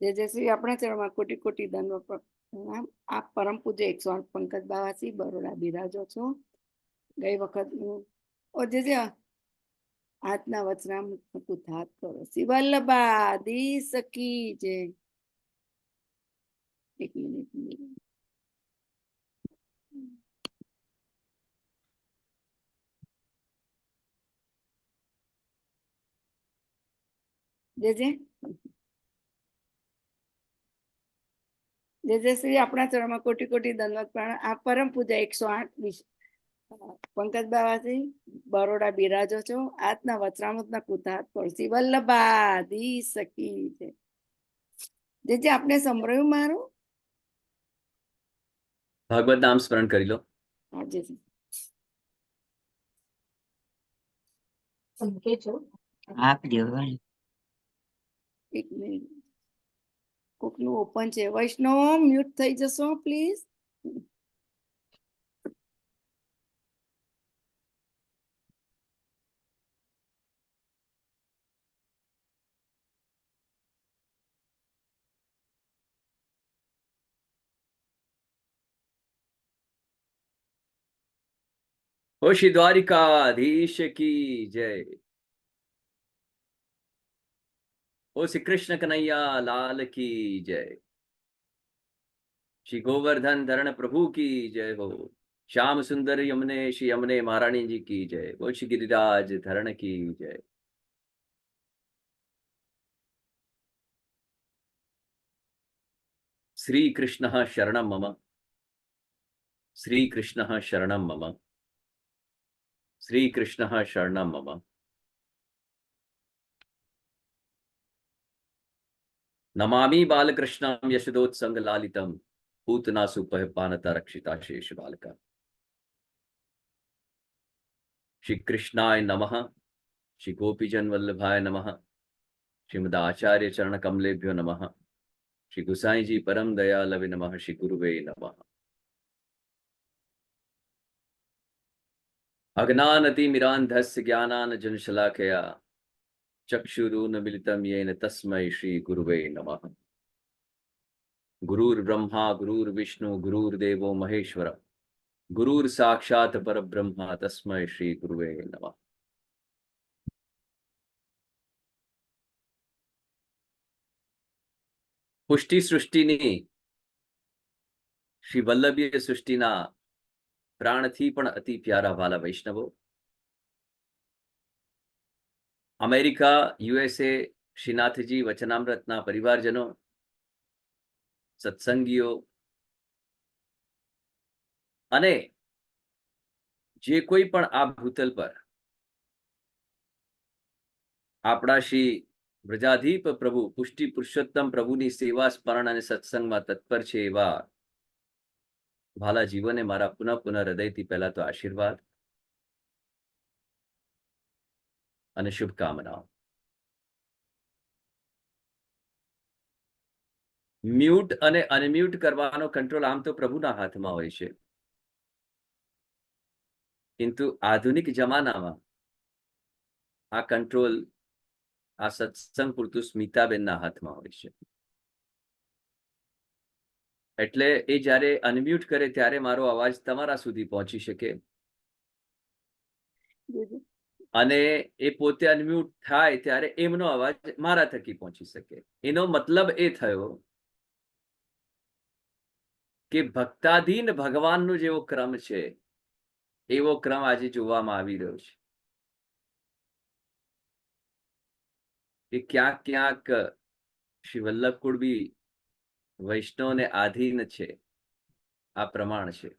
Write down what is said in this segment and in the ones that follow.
जय जय श्री अपना चरण में कोटि कोटि दंडवत प्रणाम। आप परम पूज्य 108 पंकज बावासी बरोड़ा बिराजो छो। गई वखत और जय जय आजना वचनामृत थात करो शिवल्लभा दी सकी जय। एक मिनट जय जय जय जय श्री अपना चरण में कोटि कोटि दंडवत प्रणाम। आप परम पूज्य 108 पंकज बावासी बरोड़ा बिराजो छो। आजना वचनामृत थात करो शिवल्लभा दी सकी जय। जय जय आपने संभळाયું मारू? ભાગવત નામ સ્મરણ કરી લો. હા જય જય. આપ દેવ એક મિનિટ કોકનું ઓપન છે. વૈષ્ણવ મ્યુટ થઈ જશો પ્લીઝ. ओ श्री द्वारिकाधीश की जय. ओ श्री कृष्ण कन्हैया लाल की जय. श्री गोवर्धन धरण प्रभु की जय हो. श्याम सुंदर यमुने श्री यमुने महारानी जी की जय. ओ श्री गिरिराज धरण की जय. श्री कृष्ण शरणं मम. श्री कृष्ण शरणं मम. श्री कृष्ण शरणं मम. नमामि बालकृष्णं यशोदोत्संग लालितं पूतना सुपहपानता रक्षिता शेष बालका. श्री कृष्णाय नमः. श्री गोपीजन वल्लभाय नमः. श्रीमदाचार्य चरण कमलेभ्यो नमः. श्री गुसाई जी परम दयालवे नमः. श्री गुरुवे नमः. अज्ञानतिमिरान्धस्य ज्ञानाञ्जनशलाकया चक्षुरुन्मीलितं येन तस्मै श्री गुरुवे नमः. गुरुर्ब्रह्मा गुरुर्विष्णु गुरुर्देवो महेश्वर गुरुर्साक्षात् परब्रह्म तस्मै श्री गुरुवे नमः. पुष्टि सृष्टिनी श्री वल्लभीय सृष्टिना प्राणथी पण अति प्यारा वाला वैष्णवो, अमेरिका USA श्रीनाथजी वचनामृतना परिवारजनों, सत्संगीओ अने जे कोई पण आ भूतल पर आपड़ा श्री ब्रजाधीप प्रभु पुष्टि पुरुषोत्तम प्रभुनी सेवा स्मरण अने सत्संगमां तत्पर छे एवा भाला जीवने मारा पुनः पुनः हृदयथी पहला तो आशीर्वाद અને શુભકામનાઓ. મ્યુટ અને અનમ્યુટ કરવાનો કંટ્રોલ આમ તો પ્રભુના હાથમાં હોય છે, કિંતુ આધુનિક જમાનામાં આ કંટ્રોલ આ સત્સંગ પૂરતું સ્મિતાબેનના હાથમાં હોય છે. એટલે એ જ્યારે અનમ્યુટ કરે ત્યારે મારો અવાજ તમારા સુધી પહોંચી શકે અને એ પોતે અનમ્યુટ થાય ત્યારે એમનો અવાજ મારા થકી પહોંચી શકે. એનો મતલબ એ થયો કે ભક્તાધીન ભગવાનનો જેવો ક્રમ છે એવો ક્રમ આજે જોવામાં આવી રહ્યો છે કે ક્યાંક ક્યાંક શ્રી વલ્લભ કુળબી વૈષ્ણવને આધીન છે. આ પ્રમાણ છે,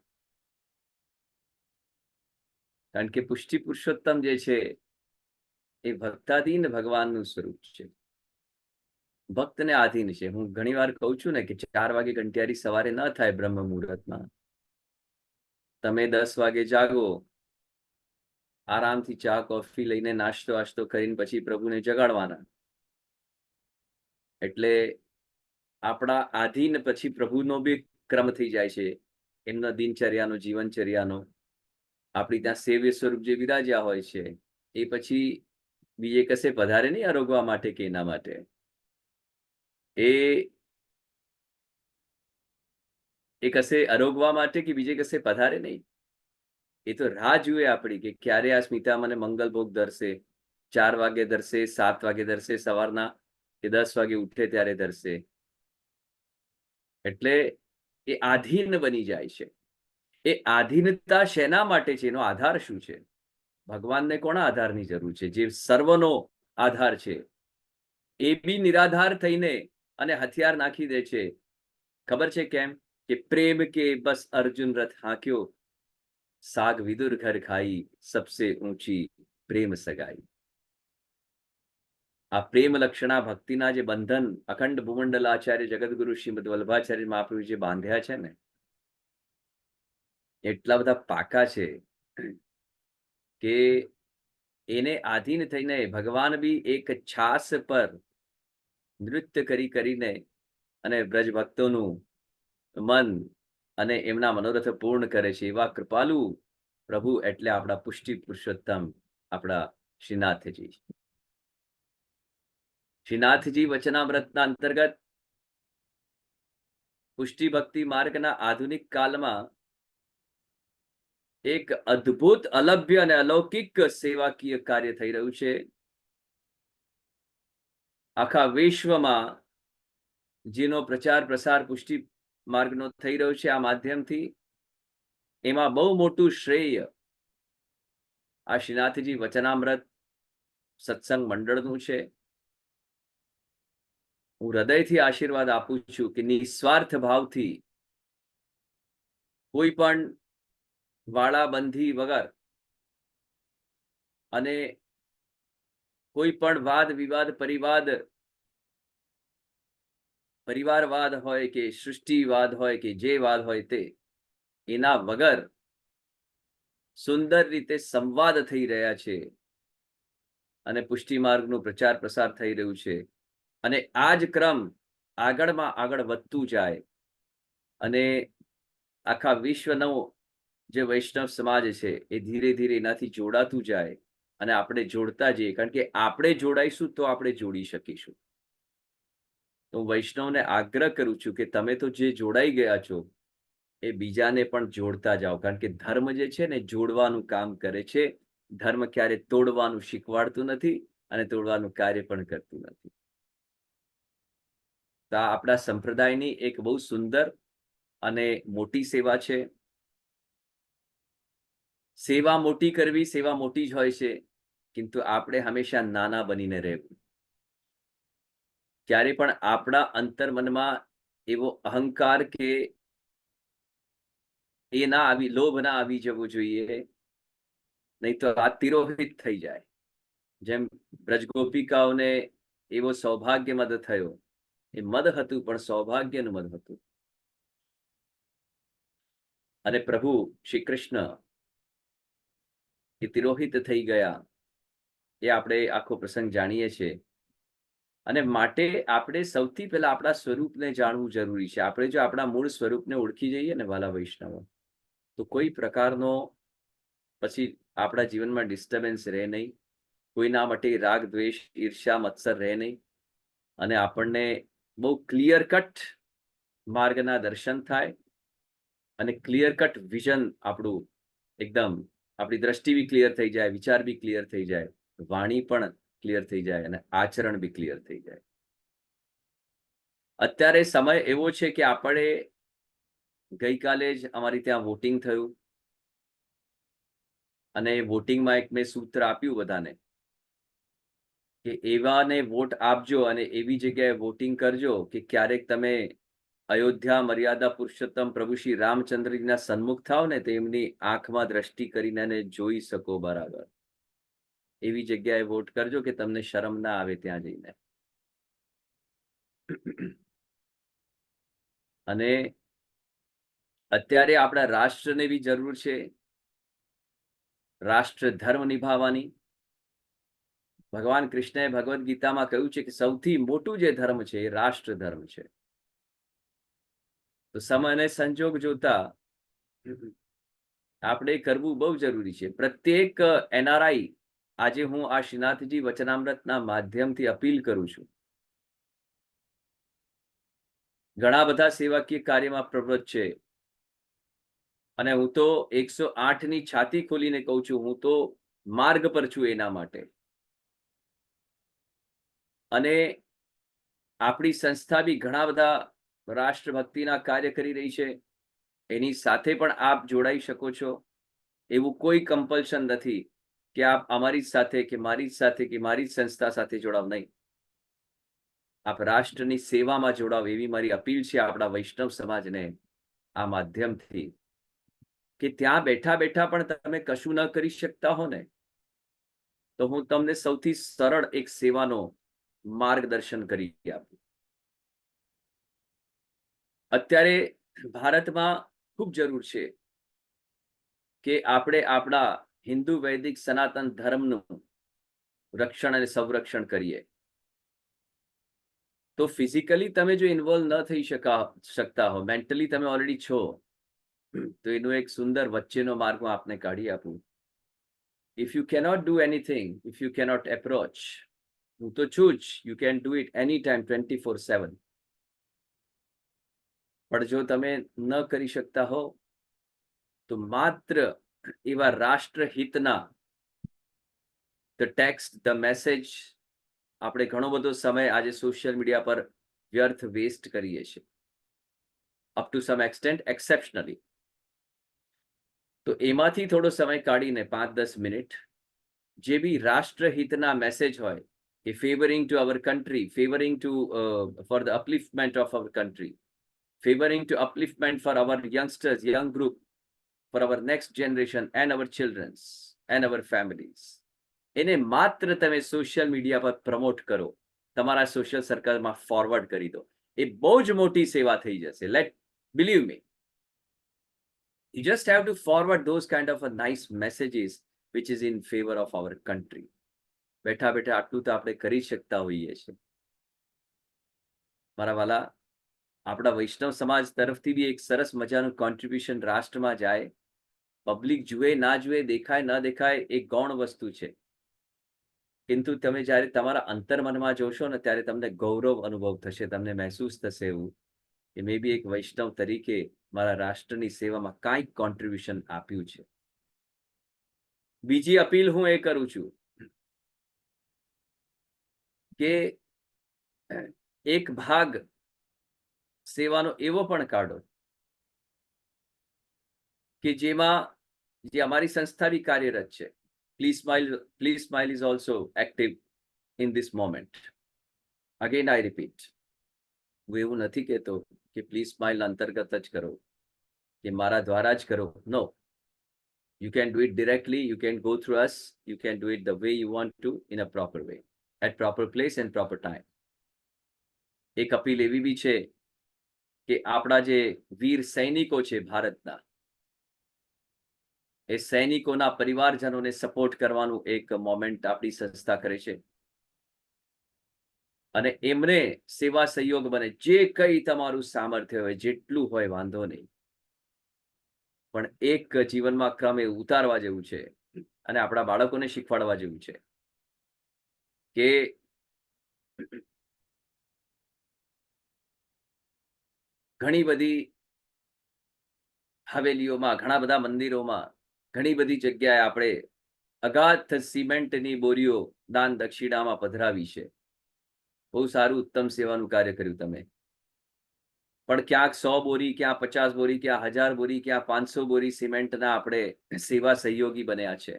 કારણ કે પુષ્ટિ પુરુષોત્તમ જે છે એ ભક્તાધીન ભગવાનનું સ્વરૂપ છે, ભક્તને આધીન છે. હું ઘણી વાર કહું છું ને કે 4 વાગે ઘંટિયારી સવારે ન થાય બ્રહ્મ મુહૂર્તમાં. તમે 10 વાગે જાગો, આરામથી ચા કોફી લઈને નાસ્તો વાસ્તો કરીને પછી પ્રભુને જગાડવાના. એટલે આપણા આધીન પછી પ્રભુનો બી ક્રમ થઈ જાય છે, એમના દિનચર્યાનો જીવનચર્યાનો. આપણી ત્યાં સેવ્ય સ્વરૂપ જે વિરાજ્યા હોય છે એ પછી બીજે કશે પધારે નહીં આરોગવા માટે કે એના માટે. એ કશે અરોગવા માટે કે બીજે કશે પધારે નહીં. એ તો રાહ જુએ આપણી કે ક્યારે આ સ્મિતા મને મંગલ ભોગ ધરશે. 4 વાગે ધરશે, 7 વાગે ધરશે, સવારના કે 10 વાગે ઉઠે ત્યારે ધરશે. એટલે એ આધીન બની જાય છે. એ આધીનતા શેના માટે છે? એનો આધાર શું છે? ભગવાનને કોના આધારની જરૂર છે? જે સર્વનો આધાર છે. એ બી નિરાધાર થઈને અને હથિયાર નાખી દે છે. ખબર છે કેમ? કે પ્રેમ કે બસ અર્જુન રથ હાંક્યો, સાગ વિદુર ઘર ખાઈ, સબસે ઊંચી પ્રેમ સગાઈ. આ પ્રેમ લક્ષણા ભક્તિના જે બંધન અખંડ ભૂમંડલ આચાર્ય જગદગુરુ શ્રીમદ વલ્લભાચાર્ય મહાપ્રભુ જે બાંધ્યા છે ને, એટલા બધા પાકા છે કે એને આધીન થઈને ભગવાન બી એક છાસ પર નૃત્ય કરીને અને બ્રજ ભક્તોનું મન અને એમના મનોરથ પૂર્ણ કરે છે. એવા કૃપાલુ પ્રભુ એટલે આપણા પુષ્ટિ પુરુષોત્તમ આપણા શ્રીનાથજી. શ્રીનાથજી વચનામૃતના અંતર્ગત પુષ્ટિ ભક્તિ માર્ગના આધુનિક કાળમાં એક અદ્ભુત, અલભ્ય અને અલૌકિક સેવાકીય કાર્ય થઈ રહ્યું છે. આખા વિશ્વમાં જેનો પ્રચાર પ્રસાર પુષ્ટિ માર્ગનો થઈ રહ્યો છે આ માધ્યમથી, એમાં બહુ મોટું શ્રેય આ શ્રીનાથજી વચનામૃત સત્સંગ મંડળનું છે. હું હૃદયથી આશીર્વાદ આપું છું કે નિસ્વાર્થ ભાવથી કોઈ પણ વાળાબંધી વગર અને કોઈ પણ વાદ વિવાદ પરિવારવાદ હોય કે સૃષ્ટિવાદ હોય કે જે વાદ હોય તે, એના વગર સુંદર રીતે સંવાદ થઈ રહ્યા છે અને પુષ્ટિ માર્ગનું પ્રચાર પ્રસાર થઈ રહ્યું છે. અને આ જ ક્રમ આગળમાં આગળ વધતું જાય અને આખા વિશ્વનો જે વૈષ્ણવ સમાજ છે એ ધીરે ધીરે એનાથી જોડાતું જાય અને આપણે જોડતા જઈએ. કારણ કે આપણે જોડાઈશું તો આપણે જોડી શકીશું. તો હું વૈષ્ણવને આગ્રહ કરું છું કે તમે તો જે જોડાઈ ગયા છો એ બીજાને પણ જોડતા જાઓ. કારણ કે ધર્મ જે છે ને જોડવાનું કામ કરે છે. ધર્મ ક્યારે તોડવાનું શીખવાડતું નથી અને તોડવાનું કાર્ય પણ કરતું નથી. તો આ આપણા સંપ્રદાયની એક બહુ સુંદર અને મોટી સેવા છે. સેવા મોટી કરવી, સેવા મોટી જ હોય છે, কিন্তু આપણે હંમેશા નાના બનીને રહેવું. ક્યારે પણ આપણા અંતર્મનમાં એવો અહંકાર કે એ ના આવી, લોભ ના આવી જવો જોઈએ, નહીં તો આ તિરોહિત થઈ જાય. જેમ બ્રજગોપિકાઓને એવો સૌભાગ્ય મદ થયો, એ મદ હતું પણ સૌભાગ્યનું મદ હતું. અને પ્રભુ શ્રી કૃષ્ણ એ તિરોહિત થઈ ગયા, એ આપણે આખો પ્રસંગ જાણીએ છીએ. અને માટે આપણે સૌથી પહેલા આપણા સ્વરૂપને જાણવું જરૂરી છે. આપણે જો આપણા મૂળ સ્વરૂપને ઓળખી જઈએ ને વાલા વૈષ્ણવો, તો કોઈ પ્રકારનો પછી આપણા જીવનમાં ડિસ્ટર્બન્સ રહે નહીં, કોઈના માટે રાગ દ્વેષ ઈર્ષ્યા મત્સર રહે નહીં, અને આપણને બહુ ક્લિયર કટ માર્ગના દર્શન થાય અને ક્લિયર કટ વિઝન આપણું એકદમ, આપણી દ્રષ્ટિ બી ક્લિયર થઈ જાય, વિચાર બી ક્લિયર થઈ જાય, વાણી પણ ક્લિયર થઈ જાય અને આચરણ બી ક્લિયર થઈ જાય. અત્યારે સમય એવો છે કે આપણે ગઈકાલે જ અમારી ત્યાં વોટિંગ થયું અને વોટિંગમાં એક મેં સૂત્ર આપ્યું બધાને કે એવાને વોટ આપજો અને એવી જગ્યાએ વોટિંગ કરજો કે ક્યારેક તમે અયોધ્યા મર્યાદા પુરુષોત્તમ પ્રભુ શ્રી રામચંદ્રજીના સન્મુખ થાવ ને તો એમની આંખમાં દ્રષ્ટિ કરીને એને જોઈ શકો બરાબર. એવી જગ્યાએ વોટ કરજો કે તમને શરમ ના આવે ત્યાં જઈને. અને અત્યારે આપણા રાષ્ટ્રને બી જરૂર છે રાષ્ટ્ર ધર્મ નિભાવવાની. ભગવાન કૃષ્ણએ ભગવદ્ ગીતામાં કહ્યું છે કે સૌથી મોટું જે ધર્મ છે એ રાષ્ટ્ર ધર્મ છે. તો સમય અને સંજોગ જોતા આપણે કરવું બહુ જરૂરી છે. પ્રત્યેક એનઆરઆઈ, આજે હું આ શ્રીનાથજી વચનામૃતના માધ્યમથી અપીલ કરું છું ઘણા બધા સેવાકીય કાર્યમાં પ્રવૃત્ત છે અને હું તો 108 ની છાતી ખોલીને કહું છું, હું તો માર્ગ પર છું એના માટે. અને આપણી સંસ્થા બી ઘણા બધા રાષ્ટ્રભક્તિના કાર્ય કરી રહી છે. એની સાથે પણ આપ જોડાઈ શકો છો. એવું કોઈ કમ્પલ્શન નથી કે આપ અમારી સાથે કે મારી સાથે કે મારી સંસ્થા સાથે જોડાવ, નહીં. આપ રાષ્ટ્રની સેવામાં જોડાવ એવી મારી અપીલ છે આપણા વૈષ્ણવ સમાજને આ માધ્યમથી, કે ત્યાં બેઠા બેઠા પણ તમે કશું ન કરી શકતા હો ને, તો હું તમને સૌથી સરળ એક સેવાનો માર્ગદર્શન કરી આપું. અત્યારે ભારતમાં ખૂબ જરૂર છે કે આપણે આપણા હિન્દુ વૈદિક સનાતન ધર્મનું રક્ષણ અને સંરક્ષણ કરીએ. તો ફિઝિકલી તમે જો ઇન્વોલ્વ ન થઈ શકતા હો, મેન્ટલી તમે ઓલરેડી છો, તો એનો એક સુંદર વચ્ચેનો માર્ગ હું આપને કાઢી આપું. If you cannot do anything, if you cannot approach, હું તો છું જ, you can do it any time 24/7. પણ જો તમે ન કરી શકતા હો, તો માત્ર એવા રાષ્ટ્રહિતના ધ ટેક્સ્ટ, ધ મેસેજ, આપણે ઘણો બધો સમય આજે સોશિયલ મીડિયા પર વ્યર્થ વેસ્ટ કરીએ છીએ, અપ ટુ સમ એક્સટેન્ટ, એક્સેપ્શનલી. તો એમાંથી થોડો સમય કાઢીને 5-10 મિનિટ જે બી રાષ્ટ્રહિતના મેસેજ હોય, કે favouring to our country, favouring to for the upliftment of our country, favoring to upliftment for our youngsters, young group, for our next generation and our children's and our families. એને માત્ર તમે social media પર promote કરો, તમારા social સર્કલમાં forward કરી દો, એ બહુ જ મોટી સેવા થઈ જશે. Believe me, you just have to forward those kind of a nice messages which is in favor of our country. બેઠા બેઠા આટલું તો આપણે કરી શકતા હોઈએ છીએ. મારા વાલા, આપણા વૈષ્ણવ સમાજ તરફથી બી એક સરસ મજાનું કોન્ટ્રીબ્યુશન રાષ્ટ્રમાં જાય. પબ્લિક જુએ ના જુએ, દેખાય ન દેખાય, એક ગૌણ વસ્તુ છે. કિંતુ તમે જ્યારે તમારા અંતર્મનમાં જોશો ને, ત્યારે તમને ગૌરવ અનુભવ થશે, તમને મહેસૂસ થશે એવું કે મે બી એક વૈષ્ણવ તરીકે મારા રાષ્ટ્રની સેવામાં કાંઈક કોન્ટ્રીબ્યુશન આપ્યું છે. બીજી અપીલ હું એ કરું છું કે એક ભાગ સેવાનો એવો પણ કાઢો કે જેમાં જે અમારી સંસ્થા બી કાર્યરત છે. Please smile is also active in this moment. Again I repeat, હું એવું નથી કહેતો કે પ્લીઝ સ્માઇલ અંતર્ગત જ કરો કે મારા દ્વારા જ કરો. નો, you can do it directly, you can go through us, you can do it the way you want to, in a proper way, at proper place and proper time. એક appeal એવી બી છે કે આપણા જે વીર સૈનિકો છે ભારતના, એ સૈનિકોના પરિવારજનોને સપોર્ટ કરવાનું એક મોમેન્ટ આપણી સંસ્થા કરે છે. અને એમને સેવા સહયોગ બને, જે કંઈ તમારું સામર્થ્ય હોય, જેટલું હોય વાંધો નહીં, પણ એક જીવનમાં ક્રમ એ ઉતારવા જેવું છે અને આપણા બાળકોને શીખવાડવા જેવું છે કે ઘણી બધી હવેલીઓમાં, ઘણા બધા મંદિરોમાં, ઘણી બધી જગ્યાએ આપણે અગાધ સિમેન્ટની બોરીઓ દાન દક્ષિણામાં પધરાવી છે. બહુ સારું, ઉત્તમ સેવાનું કાર્ય કર્યું તમે. પણ ક્યાંક 100 બોરી, ક્યાં 50 બોરી, ક્યાં 1000 બોરી, ક્યાં 500 બોરી સિમેન્ટના આપણે સેવા સહયોગી બન્યા છે.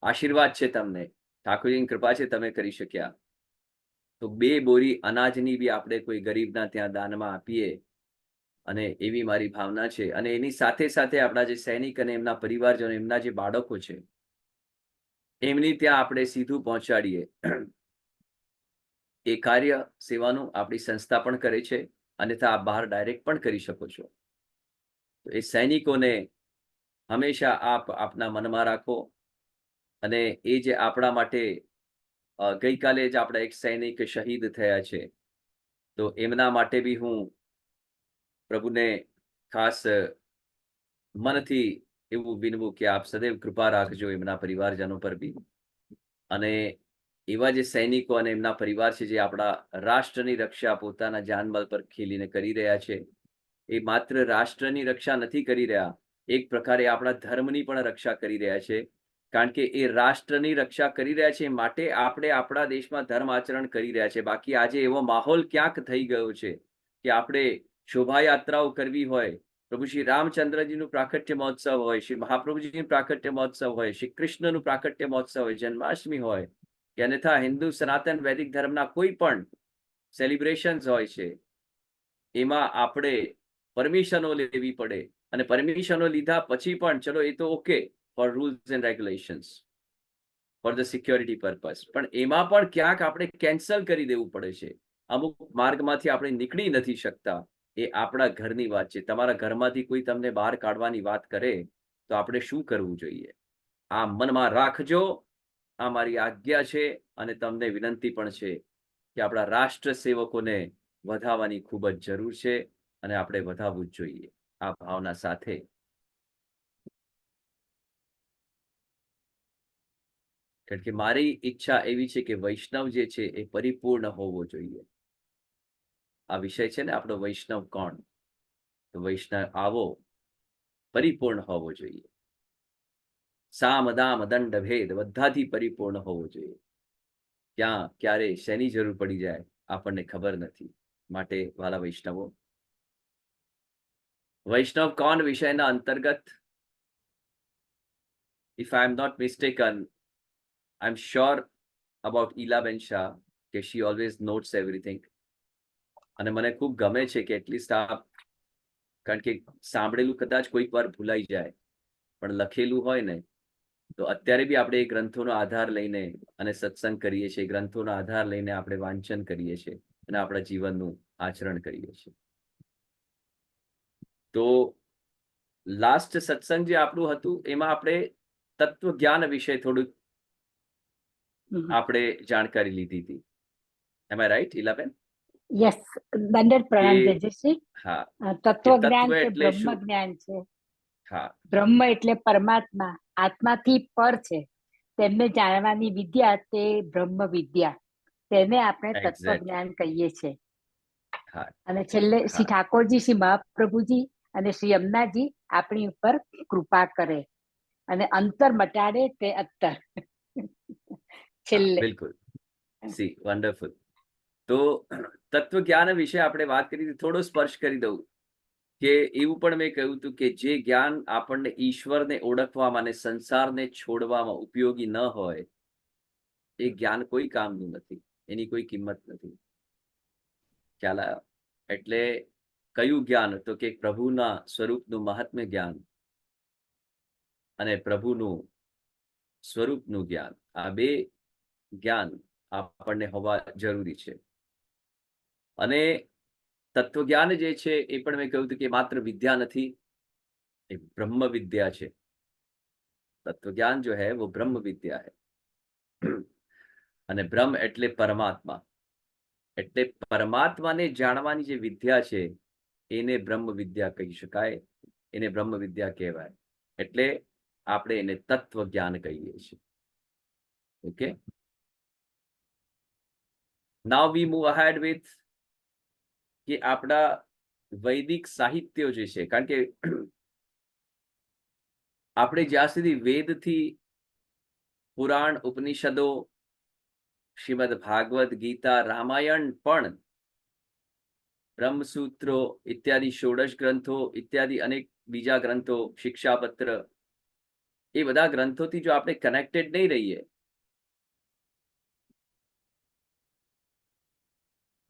આશીર્વાદ છે તમને, ઠાકોરજીની કૃપા છે તમે કરી શક્યા. તો 2 બોરી અનાજની બી આપણે કોઈ ગરીબના ત્યાં દાનમાં આપીએ, અને એવી મારી ભાવના છે. અને એની સાથે સાથે આપણા જે સૈનિક અને એમના પરિવારજનો, એમના જે બાળકો છે, એમની ત્યાં આપણે સીધું પહોંચાડીએ. એ કાર્ય સેવાનું આપણી સંસ્થા પણ કરે છે, અન્યથા આપ બહાર ડાયરેક્ટ પણ કરી શકો છો. તો એ સૈનિકોને હંમેશા આપ આપના મનમાં રાખો. અને એ જે આપણા માટે ગઈકાલે જ આપણા એક સૈનિક શહીદ થયા છે, તો એમના માટે બી હું પ્રભુને ખાસ મનથી એવું વિનવું કે આપ સદૈવ કૃપા રાખજો એમના પરિવારજનો પર બી. અને એવા જે સૈનિકો અને એમના પરિવાર છે જે આપણા રાષ્ટ્રની રક્ષા પોતાના જાનમાલ પર ખેલીને કરી રહ્યા છે, એ માત્ર રાષ્ટ્રની રક્ષા નથી કરી રહ્યા, એક પ્રકારે આપણા ધર્મની પણ રક્ષા કરી રહ્યા છે. કારણ કે એ રાષ્ટ્રની રક્ષા કરી રહ્યા છે માટે આપણે આપણા દેશમાં ધર્મ આચરણ કરી રહ્યા છે. બાકી આજે એવો માહોલ ક્યાંક થઈ ગયો છે કે આપણે શોભાયાત્રાઓ કરવી હોય, પ્રભુ શ્રી રામચંદ્રજીનું પ્રાકટ્ય મહોત્સવ હોય, શ્રી મહાપ્રભુજીનું પ્રાકટ્ય મહોત્સવ હોય, શ્રી કૃષ્ણનું પ્રાકટ્ય મહોત્સવ હોય, જન્માષ્ટમી હોય, કે અન્યથા હિન્દુ સનાતન વૈદિક ધર્મના કોઈ પણ સેલિબ્રેશન્સ હોય છે, એમાં આપણે પરમિશનો લેવી પડે. અને પરમિશનો લીધા પછી પણ ચલો એ તો okay for rules and regulations, for the security purpose, પણ એમાં પણ ક્યાંક આપણે કેન્સલ કરી દેવું પડે છે. અમુક માર્ગમાંથી આપણે નીકળી નથી શકતા. એ આપણા ઘરની વાત છે. તમારા ઘરમાંથી કોઈ તમને બહાર કાઢવાની વાત કરે તો આપણે શું કરવું જોઈએ? આ મનમાં રાખજો. આ મારી આજ્ઞા છે અને તમને વિનંતી પણ છે કે આપણા રાષ્ટ્ર સેવકોને વધાવવાની ખૂબ જ જરૂર છે અને આપણે વધાવવું જ જોઈએ આ ભાવના સાથે. કારણ કે મારી ઈચ્છા એવી છે કે વૈષ્ણવ જે છે એ પરિપૂર્ણ હોવો જોઈએ. આ વિષય છે ને આપણો વૈષ્ણવ કોણ? તો વૈષ્ણવ આવો પરિપૂર્ણ હોવો જોઈએ. સામ દામ દંડ ભેદ બધાથી પરિપૂર્ણ હોવો જોઈએ. ક્યાં ક્યારે શેની જરૂર પડી જાય આપણને ખબર નથી. માટે વાલા વૈષ્ણવો, વૈષ્ણવ કોણ વિષયના અંતર્ગત, if I am not mistaken, I'm sure about Ilaben Shah કે she always notes everything. અને મને ખૂબ ગમે છે કે એટલીસ્ટ આ, કારણ કે સાંભળેલું કદાચ કોઈક વાર ભૂલાઈ જાય, પણ લખેલું હોય ને તો અત્યારે બી આપણે એ ગ્રંથોનો આધાર લઈને અને સત્સંગ કરીએ છીએ, ગ્રંથોનો આધાર લઈને આપણે વાંચન કરીએ છીએ અને આપણા જીવનનું આચરણ કરીએ છીએ. તો લાસ્ટ સત્સંગ જે આપણું હતું એમાં આપણે તત્વજ્ઞાન વિશે થોડુંક આપણે જાણકારી લીધી હતી. એમ આઈ રાઈટ ઈલાબેન? યસ, દંડર પ્રણામ કે તેજસ્વી. હા, તત્વજ્ઞાન તત્વ કે એટલે બ્રહ્મ શું? જ્ઞાન છે. હા, બ્રહ્મ એટલે પરમાત્મા, આત્માથી પર છે. તેમને જાણવાની વિદ્યા તે બ્રહ્મ વિદ્યા, તેને આપણે એક્ઝેક્ટલી. તત્વજ્ઞાન કહીએ છીએ. હા, અને છેલ્લે શ્રી હા, ઠાકોરજી, શ્રી મહાપ્રભુજી અને શ્રી યમુનાજી આપણી ઉપર કૃપા કરે અને અંતર મટાડે તે અત્તર. હા, છેલ્લે બિલકુલ. C wonderful. તો તત્વજ્ઞાન વિશે આપણે વાત કરી, થોડો સ્પર્શ કરી દઉં કે એવું પણ મેં કહ્યું હતું કે જે જ્ઞાન આપણને ઈશ્વરને ઓળખવામાં અને સંસારને છોડવામાં ઉપયોગી ન હોય એ જ્ઞાન કોઈ કામનું નથી, એની કોઈ કિંમત નથી. ખ્યાલ આવ્યો? એટલે કયું જ્ઞાન? તો કે પ્રભુના સ્વરૂપનું મહાત્મ્ય જ્ઞાન અને પ્રભુનું સ્વરૂપનું જ્ઞાન, આ બે જ્ઞાન આપણને હોવા જરૂરી છે. અને તત્વજ્ઞાન જે છે એ પણ મેં કહ્યું હતું કે માત્ર વિદ્યા નથી, એ બ્રહ્મ વિદ્યા છે. તત્વજ્ઞાન જો હૈ वो ब्रह्म विद्या है. અને બ્રહ્મ એટલે પરમાત્મા. એટલે પરમાત્માને જાણવાની જે વિદ્યા છે એને બ્રહ્મ વિદ્યા કહી શકાય, એને બ્રહ્મ વિદ્યા કહેવાય. એટલે આપણે એને તત્વજ્ઞાન કહીએ છીએ. Okay, now V move ahead with કે આપણા વૈદિક સાહિત્યો જે છે, કારણ કે આપણે જ્યાં સુધી વેદથી પુરાણ, ઉપનિષદો, શ્રીમદ ભાગવત ગીતા, રામાયણ, પણ બ્રહ્મસૂત્રો ઇત્યાદિ ષોડશ ગ્રંથો ઇત્યાદિ અનેક બીજા ગ્રંથો, શિક્ષાપત્ર, એ બધા ગ્રંથોથી જો આપણે કનેક્ટેડ નહીં રહીએ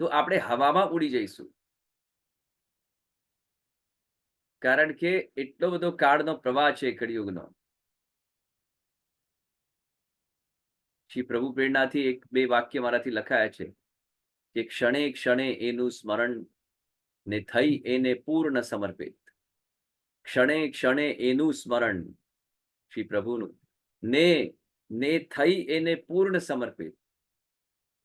તો આપણે હવામાં ઉડી જઈશું. કારણ કે એટલો બધો કાળનો પ્રવાહ છે કળિયુગનો. શ્રી પ્રભુ પ્રેરણાથી એક બે વાક્ય મારાથી લખાયા છે કે ક્ષણે ક્ષણે એનું સ્મરણ ને થઈ એને પૂર્ણ સમર્પિત. ક્ષણે ક્ષણે એનું સ્મરણ, શ્રી પ્રભુનું, ને થઈ એને પૂર્ણ સમર્પિત.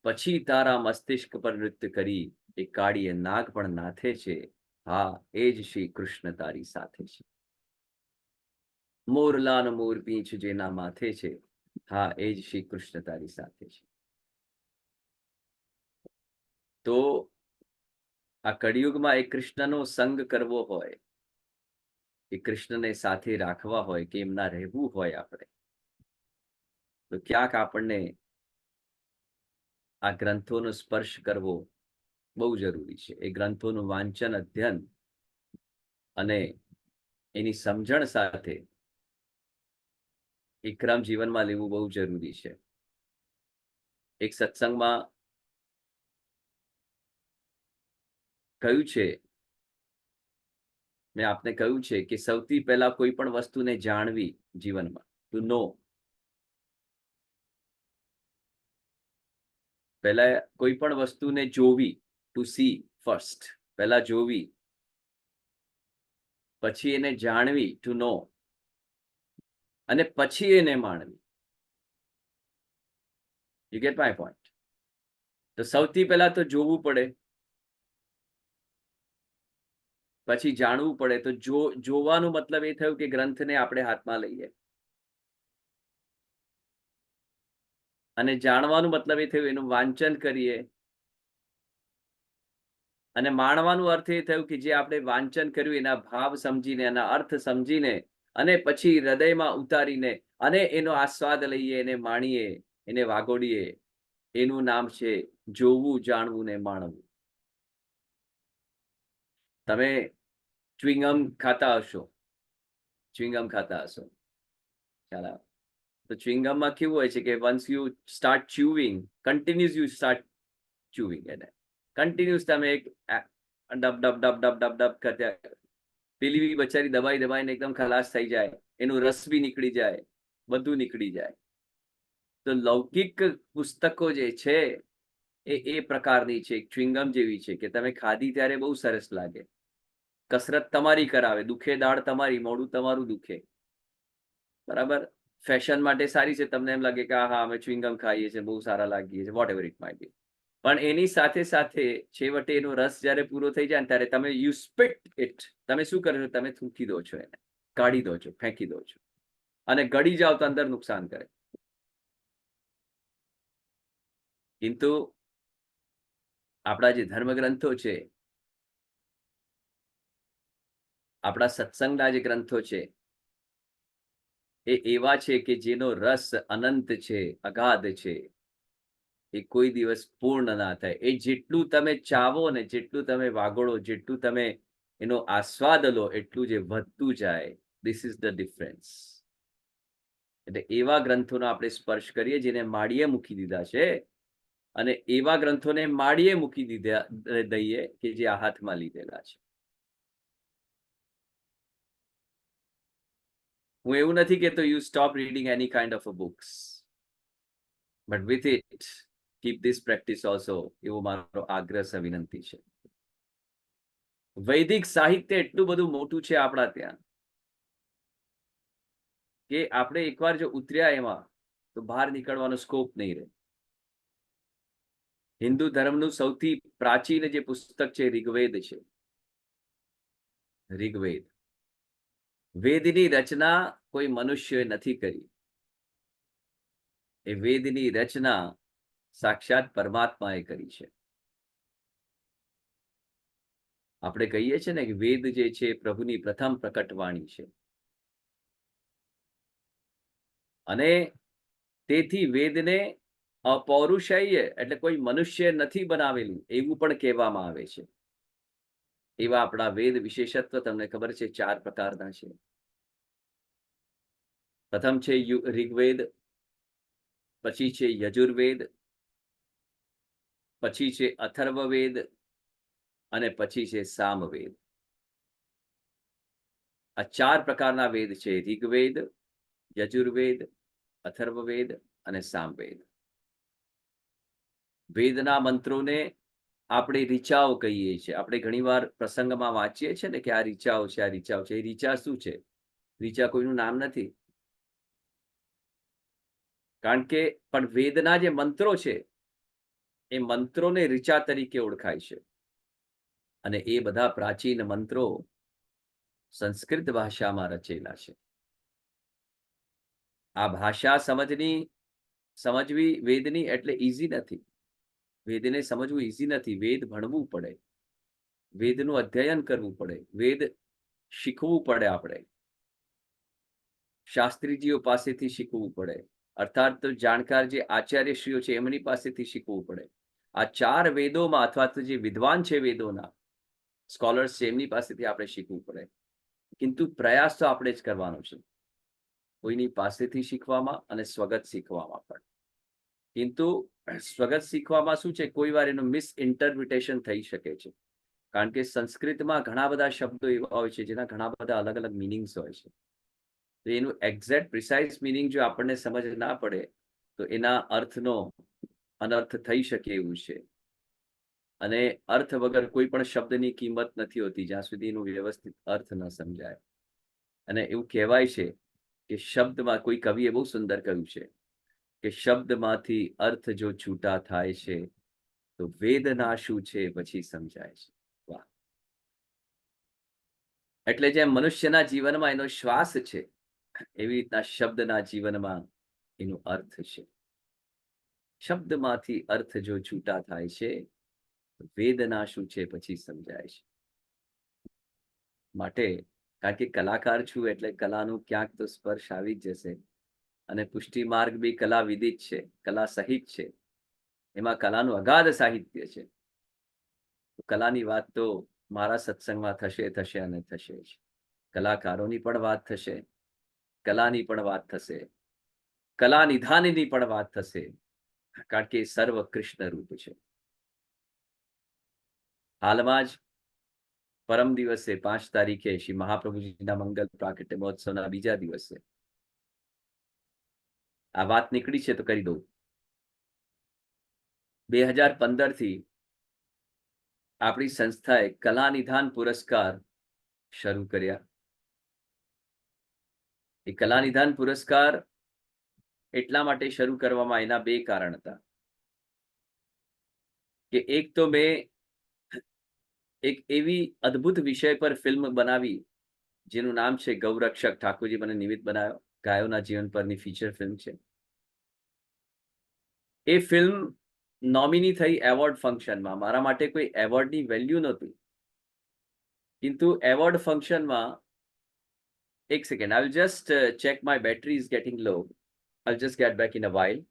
પછી તારા મસ્તિષ્ક પર નૃત્ય કરી એ કાળીએ નાગ પણ નાથે છે. હા, એ જ શ્રી કૃષ્ણ તારી સાથે છે. મોરલાનો મોર પીંછ જેના માથે છે. હા, એ જ શ્રી કૃષ્ણ તારી સાથે છે. તો આ કળિયુગમાં એ કૃષ્ણનો સંગ કરવો હોય, એ કૃષ્ણને સાથે રાખવા હોય, કે એમના રહેવું હોય આપણે, તો ક્યાંક આપણને આ ગ્રંથોનો સ્પર્શ કરવો બહુ જરૂરી છે. એ ગ્રંથોનું વાંચન, અધ્યયન અને એની સમજણ સાથે એ ક્રમ જીવનમાં લેવું બહુ જરૂરી છે. એક સત્સંગમાં કહ્યું છે, મેં આપને કહ્યું છે કે સૌથી પહેલા કોઈ પણ વસ્તુને જાણવી જીવનમાં, ટુ નો. પહેલા કોઈ પણ વસ્તુને જોવી, ટુ સી ફર્સ્ટ. પહેલા જોવી, પછી એને જાણવી, ટુ નો, અને પછી એને માણવી. You get my point? તો સૌથી પહેલા તો જોવું પડે, પછી જાણવું પડે. તો જોવાનું મતલબ એ થયું કે ગ્રંથને આપણે હાથમાં લઈએ, અને જાણવાનું મતલબ એ થયું એનું વાંચન કરીએ, અને માણવાનું અર્થ એ થયું કે જે આપણે વાંચન કર્યું એના ભાવ સમજીને, એના અર્થ સમજીને, અને પછી હૃદયમાં ઉતારીને અને એનો આસ્વાદ લઈએ, એને માણીએ, એને વાગોડીએ. એનું નામ છે જોવું, જાણવું ને માણવું. તમે ચ્યુઇંગમ ખાતા હશો, ખ્યાલ આવે? તો ચ્યુઇંગમમાં કેવું હોય છે કે once you start chewing, continuous you start chewing, એને કન્ટિન્યુઅસ તમે એક ડબ ડબ ડબ ડબ ડબ ડબ કરતા, પેલી બચારી દબાઈ દબાઈને એકદમ ખલાસ થઈ જાય, એનું રસ બી નીકળી જાય, બધું નીકળી જાય. તો લૌકિક પુસ્તકો જે છે એ પ્રકારની છે, ચ્યુઇંગમ જેવી છે કે તમે ખાધી ત્યારે બહુ સરસ લાગે, કસરત તમારી કરાવે, દુખે દાળ તમારી, મોઢું તમારું દુખે, બરાબર? ફેશન માટે સારી છે, તમને એમ લાગે કે હા અમે ચ્યુઇંગમ ખાઈએ છીએ, બહુ સારા લાગીએ છીએ, whatever it might be. પણ એની સાથે સાથે છેવટે એનો રસ જ્યારે પૂરો થઈ જાય ને ત્યારે તમે યુ સ્પિટ ઇટ. તમે શું કરો છો? તમે થૂકી દો છો, એને કાઢી દો છો, ફેંકી દો છો, અને ગળી જાઓ તો અંદર નુકસાન કરે. કિંતુ આપણા જે ધર્મગ્રંથો છે, આપણા સત્સંગના જે ગ્રંથો છે, એ એવા છે કે જેનો રસ અનંત છે, અગાધ છે, એ કોઈ દિવસ પૂર્ણ ના થાય. એ જેટલું તમે ચાવો ને, જેટલું તમે વાગોળો, જેટલું તમે એનો આસ્વાદ લો, એટલું જે વધતું જાય. This is the difference. એટલે એવા ગ્રંથોનો આપણે સ્પર્શ કરીએ જેને માળીએ મૂકી દીધા છે, અને એવા ગ્રંથોને માળીએ મૂકી દઈએ કે જે આ હાથમાં લીધેલા છે. હું એવું નથી કહેતો you stop reading any kind of a books, but with it keep this practice also, એવો મારો આગ્રહ વિનંતી છે. વૈદિક સાહિત્ય એટલું બધું મોટું છે આપણા ત્યાં કે આપણે એકવાર જો ઉતર્યા એમાં તો બહાર નીકળવાનો સ્કોપ નહીં રહે. હિન્દુ ધર્મનું સૌથી પ્રાચીન જે પુસ્તક છે ઋગ્વેદ છે. ઋગ્વેદ, વેદની રચના કોઈ મનુષ્યએ નથી કરી. એ વેદની રચના સાક્ષાત પરમાત્માએ કરી છે. આપણે કહીએ છીએ ને કે વેદ જે છે પ્રભુની પ્રથમ પ્રકટવાણી છે, અને તેથી વેદને અપૌરુષેય એટલે કોઈ મનુષ્ય નથી બનાવેલું એવું પણ કહેવામાં આવે છે. એવા આપણા વેદ વિશેષત્વ તમને ખબર છે 4 પ્રકારના છે. પ્રથમ છે ઋગ્વેદ, પછી છે યજુર્વેદ, પછી છે અથર્વવેદ, અને પછી છે સામવેદ. આ 4 પ્રકારના વેદ છે: ઋગ્વેદ, યજુર્વેદ, અથર્વવેદ અને સામવેદ. વેદના મંત્રોને આપણે ઋચાઓ કહીએ છીએ. આપણે ઘણીવાર પ્રસંગમાં વાંચીએ છીએ ને કે આ ઋચાઓ છે, આ ઋચાઓ છે. એ ઋચા શું છે? ઋચા કોઈનું નામ નથી. કારણ કે પણ વેદના જે મંત્રો છે એ મંત્રોને ઋચા તરીકે ઓળખાય છે, અને એ બધા પ્રાચીન મંત્રો સંસ્કૃત ભાષામાં રચેલા છે. આ ભાષા સમજવી વેદની એટલે ઈઝી નથી. વેદને સમજવું ઇઝી નથી. વેદ ભણવું પડે, વેદનું અધ્યયન કરવું પડે, વેદ શીખવું પડે, આપણે શાસ્ત્રીજીઓ પાસેથી શીખવું પડે, અર્થાત તો જાણકાર જે આચાર્યશ્રીઓ છે એમની પાસેથી શીખવું પડે. આ 4 વેદોમાં અથવા તો જે વિદ્વાન છે વેદોના સ્કોલર્સ છે એમની પાસેથી આપણે શીખવું પડે. કિંતુ પ્રયાસ તો આપણે જ કરવાનો છે, કોઈની પાસેથી શીખવામાં અને સ્વગત શીખવામાં પણ. કિંતુ સ્વગત શીખવામાં શું છે, કોઈ વાર એનું મિસઇન્ટરપ્રિટેશન થઈ શકે છે, કારણ કે સંસ્કૃતમાં ઘણા બધા શબ્દો એવા હોય છે જેના ઘણા બધા અલગ અલગ મિનિંગ્સ હોય છે. તો એનું એક્ઝેક્ટ પ્રિસાઇઝ મિનિંગ જો આપણને સમજ ના પડે તો એના અર્થનો અનર્થ થઈ શકે એવું છે. અને અર્થ વગર કોઈ પણ શબ્દની કિંમત નથી હોતી જ્યાં સુધી એનું વ્યવસ્થિત અર્થ ન સમજાય. અને એવું કહેવાય છે કે શબ્દમાં, કોઈ કવિએ બહુ સુંદર કહ્યું છે કે શબ્દમાંથી અર્થ જો છૂટા થાય છે તો વેદના શું છે પછી સમજાય છે. વાહ! એટલે જેમ મનુષ્યના જીવનમાં એનો શ્વાસ છે, એવી રીતના શબ્દના જીવનમાં એનો અર્થ છે. શબ્દમાંથી અર્થ જો છૂટા થાય છે તો વેદના શું છે પછી સમજાય છે. માટે કારણ કે કલાકાર છું એટલે કલાનું ક્યાંક તો સ્પર્શ આવી જ જશે. અને પુષ્ટિ માર્ગ બી કલા વિદિત છે, કલા સહિત છે, એમાં કલાનું અગાધ સાહિત્ય છે. કલાની વાત તો મારા સત્સંગમાં થશે થશે અને થશે જ. કલાકારોની પણ વાત થશે, કલાની પણ વાત થશે, કલા નિધાનની પણ વાત થશે, કારણ કે સર્વ કૃષ્ણ રૂપ છે. હાલમાં જ પરમ દિવસે 5 તારીખે શ્રી મહાપ્રભુજીના મંગલ પ્રાગટ્ય મહોત્સવના બીજા દિવસે આ વાત નીકળી છે તો કરી દઉં. 2015 થી આપણી સંસ્થાએ કલા નિધાન પુરસ્કાર શરૂ કર્યા. એ કલા નિધાન પુરસ્કાર એટલા માટે શરૂ કરવામાં એના 2 કારણ હતા કે એક તો મેં એક એવી અદ્ભુત વિષય પર ફિલ્મ બનાવી જેનું નામ છે ગૌરક્ષક. ઠાકોરજી મને નિમિત્ત બનાવ્યો. ગાયોના જીવન પરની ફીચર ફિલ્મ છે. એ ફિલ્મ નોમિની થઈ એવોર્ડ ફંક્શનમાં. મારા માટે કોઈ એવોર્ડની વેલ્યુ નહોતી, કિંતુ એવોર્ડ ફંક્શનમાં એક second, I will just check my battery is getting low. I'll just get back in a while.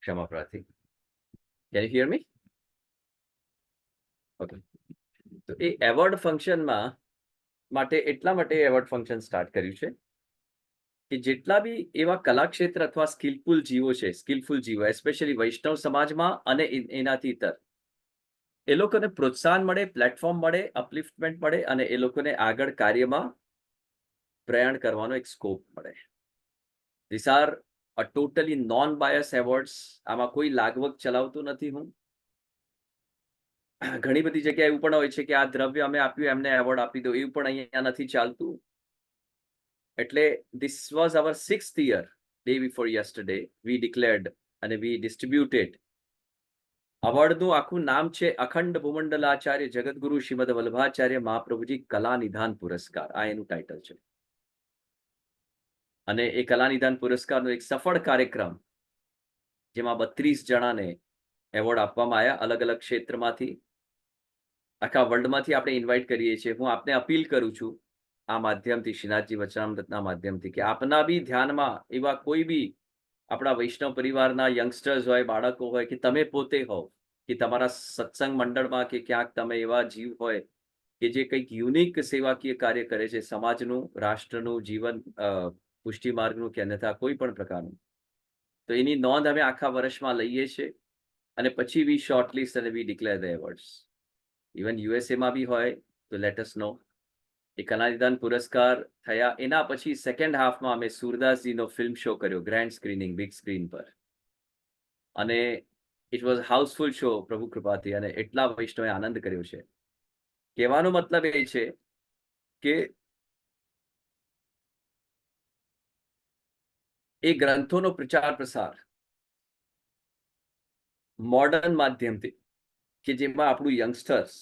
ક્ષમા પ્રાર્થી. Can you hear me? Okay. તો એ એવોર્ડ ફંક્શનમાં માટે એટલા માટે એવોર્ડ ફંક્શન સ્ટાર્ટ કર્યું છે કે જેટલા બી એવા કલાક્ષેત્ર અથવા સ્કિલફુલ જીવો છે, સ્કિલફુલ જીવો એસ્પેશિયલી વૈષ્ણવ સમાજમાં અને એનાથી ઇતર, એ લોકોને પ્રોત્સાહન મળે, પ્લેટફોર્મ મળે, અપલિફ્ટમેન્ટ મળે અને એ લોકોને આગળ કાર્યમાં પ્રયાણ કરવાનો એક સ્કોપ મળે. This are a totally non bias awards. આમાં કોઈ લાગવગ ચલાવતું નથી હું. ઘણી બધી જગ્યાએ એવું પણ હોય છે કે આ દ્રવ્ય અમે આપ્યું એમને એવોર્ડ આપી દો, એવું પણ અહીંયા નથી ચાલતું. એટલે this was our 6th year. Day before yesterday we declared અને we distributed. અવોર્ડનું આખું નામ છે અખંડ ભૂમંડલાચાર્ય જગતગુરુ શ્રીમદ વલ્લભાચાર્ય મહાપ્રભુજી કલા નિધાન પુરસ્કાર. આ એનું ટાઇટલ છે. અને એ કલા નિધાન પુરસ્કારનો એક સફળ કાર્યક્રમ જેમાં 32 જણાને એવોર્ડ આપવામાં આવ્યા અલગ અલગ ક્ષેત્રમાંથી, આખા વર્લ્ડમાંથી આપણે ઇન્વાઇટ કરીએ છીએ. હું આપને અપીલ કરું છું આ માધ્યમથી, શ્રીનાથજી વચનામૃતના માધ્યમથી, કે આપના બી ધ્યાનમાં એવા કોઈ બી આપણા વૈષ્ણવ પરિવારના યંગસ્ટર્સ હોય, બાળકો હોય, કે તમે પોતે હો, કે તમારા સત્સંગ મંડળમાં કે ક્યાંક તમે એવા જીવ હોય કે જે કંઈક યુનિક સેવાકીય કાર્ય કરે છે સમાજનું, રાષ્ટ્રનું, જીવન પુષ્ટિ માર્ગનું કે અન્યથા કોઈ પણ પ્રકારનું, તો એની નોંધ અમે આખા વર્ષમાં લઈએ છીએ અને પછી વી શોર્ટલિસ્ટ અને વી ડિક્લેર ધ એવોર્ડ્સ. ઇવન યુએસએમાં બી હોય તો લેટ અસ નો. એ કલાનિદાન પુરસ્કાર થયા એના પછી સેકન્ડ હાફમાં અમે સુરદાસજીનો ફિલ્મ શો કર્યો, ગ્રેન્ડ સ્ક્રીનિંગ, બિગ સ્ક્રીન પર, અને ઇટ વોઝ હાઉસફુલ શો પ્રભુ કૃપાથી, અને એટલા વૈષ્ણવે આનંદ કર્યો છે. કહેવાનો મતલબ એ છે કે એ ગ્રંથોનો પ્રચાર પ્રસાર મોડર્ન માધ્યમથી, કે જેમાં આપણું યંગસ્ટર્સ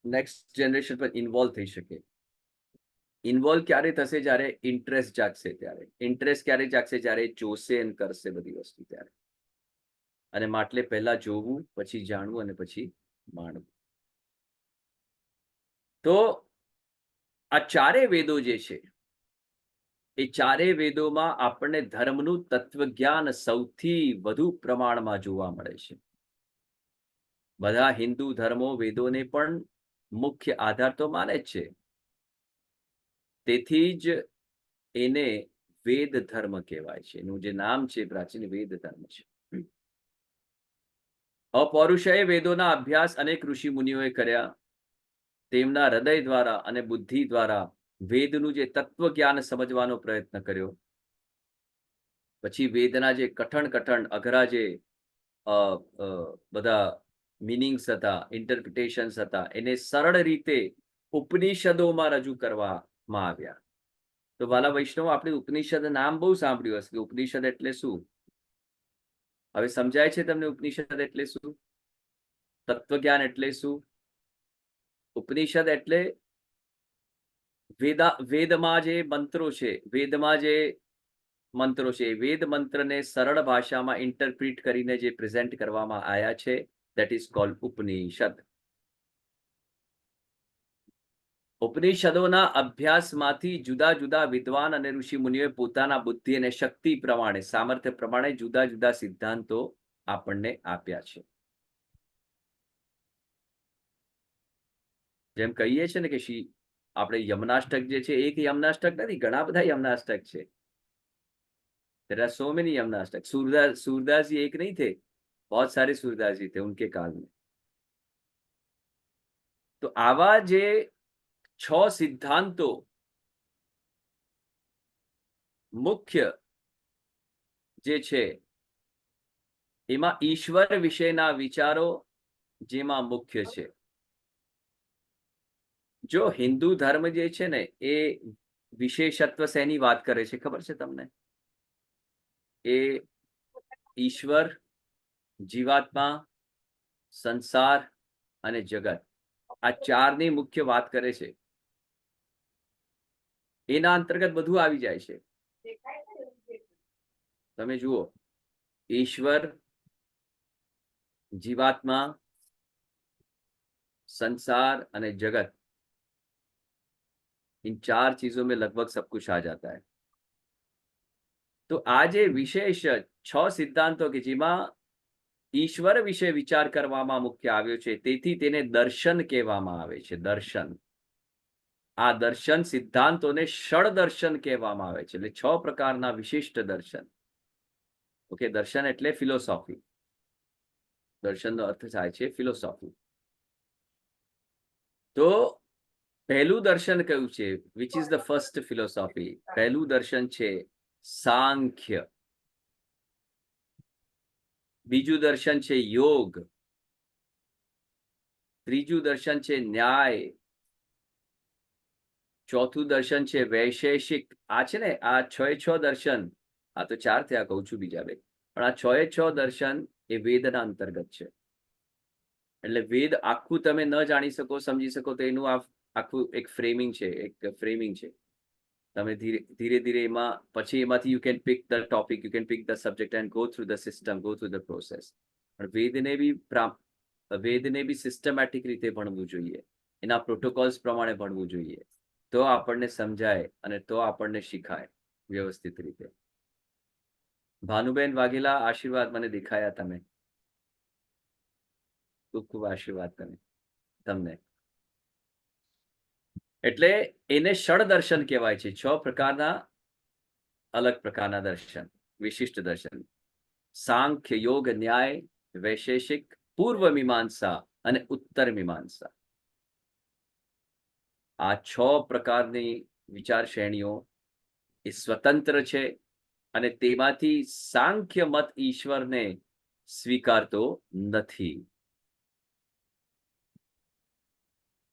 નેક્સ્ટ જનરેશન પર ઇન્વોલ્વ થઈ શકે. ઇન્વોલ્વ ક્યારે થશે? જ્યારે ઇન્ટરેસ્ટ જાગશે ત્યારે. ઇન્ટરેસ્ટ ક્યારે જાગશે? જ્યારે જોશે અને કરશે બધી વસ્તુ ત્યારે. અને માટલે પહેલા જોવું, પછી જાણવું અને પછી માણવું. તો આ ચારે વેદો જે છે એ ચારે વેદોમાં આપણને ધર્મનું તત્વજ્ઞાન સૌથી વધુ પ્રમાણમાં જોવા મળે છે. બધા હિન્દુ ધર્મો વેદોને પણ મુખ્ય આધાર તો માને જ છે. તેથી જ એને વેદ ધર્મ કહેવાય છે. એનું જે નામ છે પ્રાચીન વેદ ધર્મ છે. અપૌરુષેય વેદોના અભ્યાસ અનેક ઋષિ મુનિઓએ કર્યા. તેમના હૃદય દ્વારા અને બુદ્ધિ દ્વારા વેદનું જે તત્વજ્ઞાન સમજવાનો પ્રયત્ન કર્યો. પછી વેદના જે કઠણ અઘરા જે બધા મીનિંગ્સ હતા, ઇન્ટરપ્રિટેશન્સ હતા, એને સરળ રીતે ઉપનિષદોમાં રજૂ કરવામાં આવ્યા. તો વાલા વૈષ્ણવ, આપણે ઉપનિષદ નામ બહુ સાંભળ્યું હશે કે ઉપનિષદ એટલે શું? હવે સમજાય છે તમને ઉપનિષદ એટલે શું? તત્વજ્ઞાન એટલે શું? ઉપનિષદ એટલે વેદમાં જે મંત્રો છે, વેદ મંત્રને સરળ ભાષામાં ઇન્ટરપ્રિટ કરીને જે પ્રેઝન્ટ કરવામાં આવ્યા છે, that is called ઉપનિષદ. ઉપનિષદોના અભ્યાસમાંથી જુદા જુદા વિદ્વાન અને ઋષિ મુનિઓએ પોતાના બુદ્ધિ અને શક્તિ પ્રમાણે, સામર્થ્ય પ્રમાણે જુદા જુદા સિદ્ધાંતો આપણને આપ્યા છે. જેમ કહીએ છે ને કે આપણે યમનાષ્ટક જે છે, એક યમનાષ્ટક નથી, ઘણા બધા યમનાષ્ટક છે. There are so many यमनाष्टक. Surdas जी एक नहीं थे, बहुत सारे सूरदास जी थे उनके काल में. तो आवा जे 6 સિદ્ધાંતો મુખ્ય જે છે એમાં ઈશ્વર વિશેના વિચારો જેમાં મુખ્ય છે. જો હિન્દુ ધર્મ જે છે ને એ વિશેષત્વ શેની વાત કરે છે ખબર છે તમને? એ ઈશ્વર, જીવાત્મા, સંસાર અને જગત, આ ચારની મુખ્ય વાત કરે છે. એના અંતર્ગત બધું આવી જાય છે. તમે જુઓ, ईश्वर, जीवात्मा, संसार અને जगत, इन 4 चीजों में लगभग सब कुछ आ जाता है. तो आज ये विशेष 6 સિદ્ધાંતો કે જેમાં ઈશ્વર વિશે વિચાર કરવામાં મુખ્ય આવ્યો છે, તેથી તેને દર્શન કહેવામાં આવે છે. દર્શન, આ દર્શન સિદ્ધાંતોને ષડદર્શન કહેવામાં આવે છે. એટલે 6 પ્રકારના વિશિષ્ટ દર્શન. ઓકે, દર્શન એટલે ફિલોસોફી. દર્શનનો અર્થ થાય છે ફિલોસોફી. તો પહેલું દર્શન કયું છે? Which is the first philosophy? પહેલું દર્શન છે સાંખ્ય. બીજું દર્શન છે યોગ. ત્રીજું દર્શન છે ન્યાય. ચોથું દર્શન છે વૈશેષિક. આ છે ને, આ 6 દર્શન, આ તો 4 થયા, કહું છું બીજા 2, પણ આ 6 દર્શન એ વેદના અંતર્ગત છે. એટલે વેદ આખું તમે ન જાણી શકો, સમજી શકો, તો એનું આખું એક ફ્રેમિંગ છે, તમે ધીરે ધીરે એમાં પછી એમાંથી you can pick the topic, you can pick the subject and go through the system, go through the process. પણ વેદને બી સિસ્ટમેટિક રીતે ભણવું જોઈએ, એના પ્રોટોકોલ્સ પ્રમાણે ભણવું જોઈએ, તો આપણને સમજાય અને તો આપણને શીખાય વ્યવસ્થિત રીતે. ભાનુબેન વાઘેલા, આશીર્વાદ મને દેખાયા તમે. ખૂબ ખૂબ આશીર્વાદ તમને. એટલે એને ષડ દર્શન કહેવાય છે. 6 પ્રકારના અલગ પ્રકારના દર્શન, વિશિષ્ટ દર્શન. સાંખ્ય, યોગ, ન્યાય, વૈશેષિક, પૂર્વ મીમાંસા અને ઉત્તર મીમાંસા. આ 6 પ્રકારની વિચાર શ્રેણીઓ એ સ્વતંત્ર છે અને તેમાંથી સાંખ્ય મત ઈશ્વરને સ્વીકારતો નથી.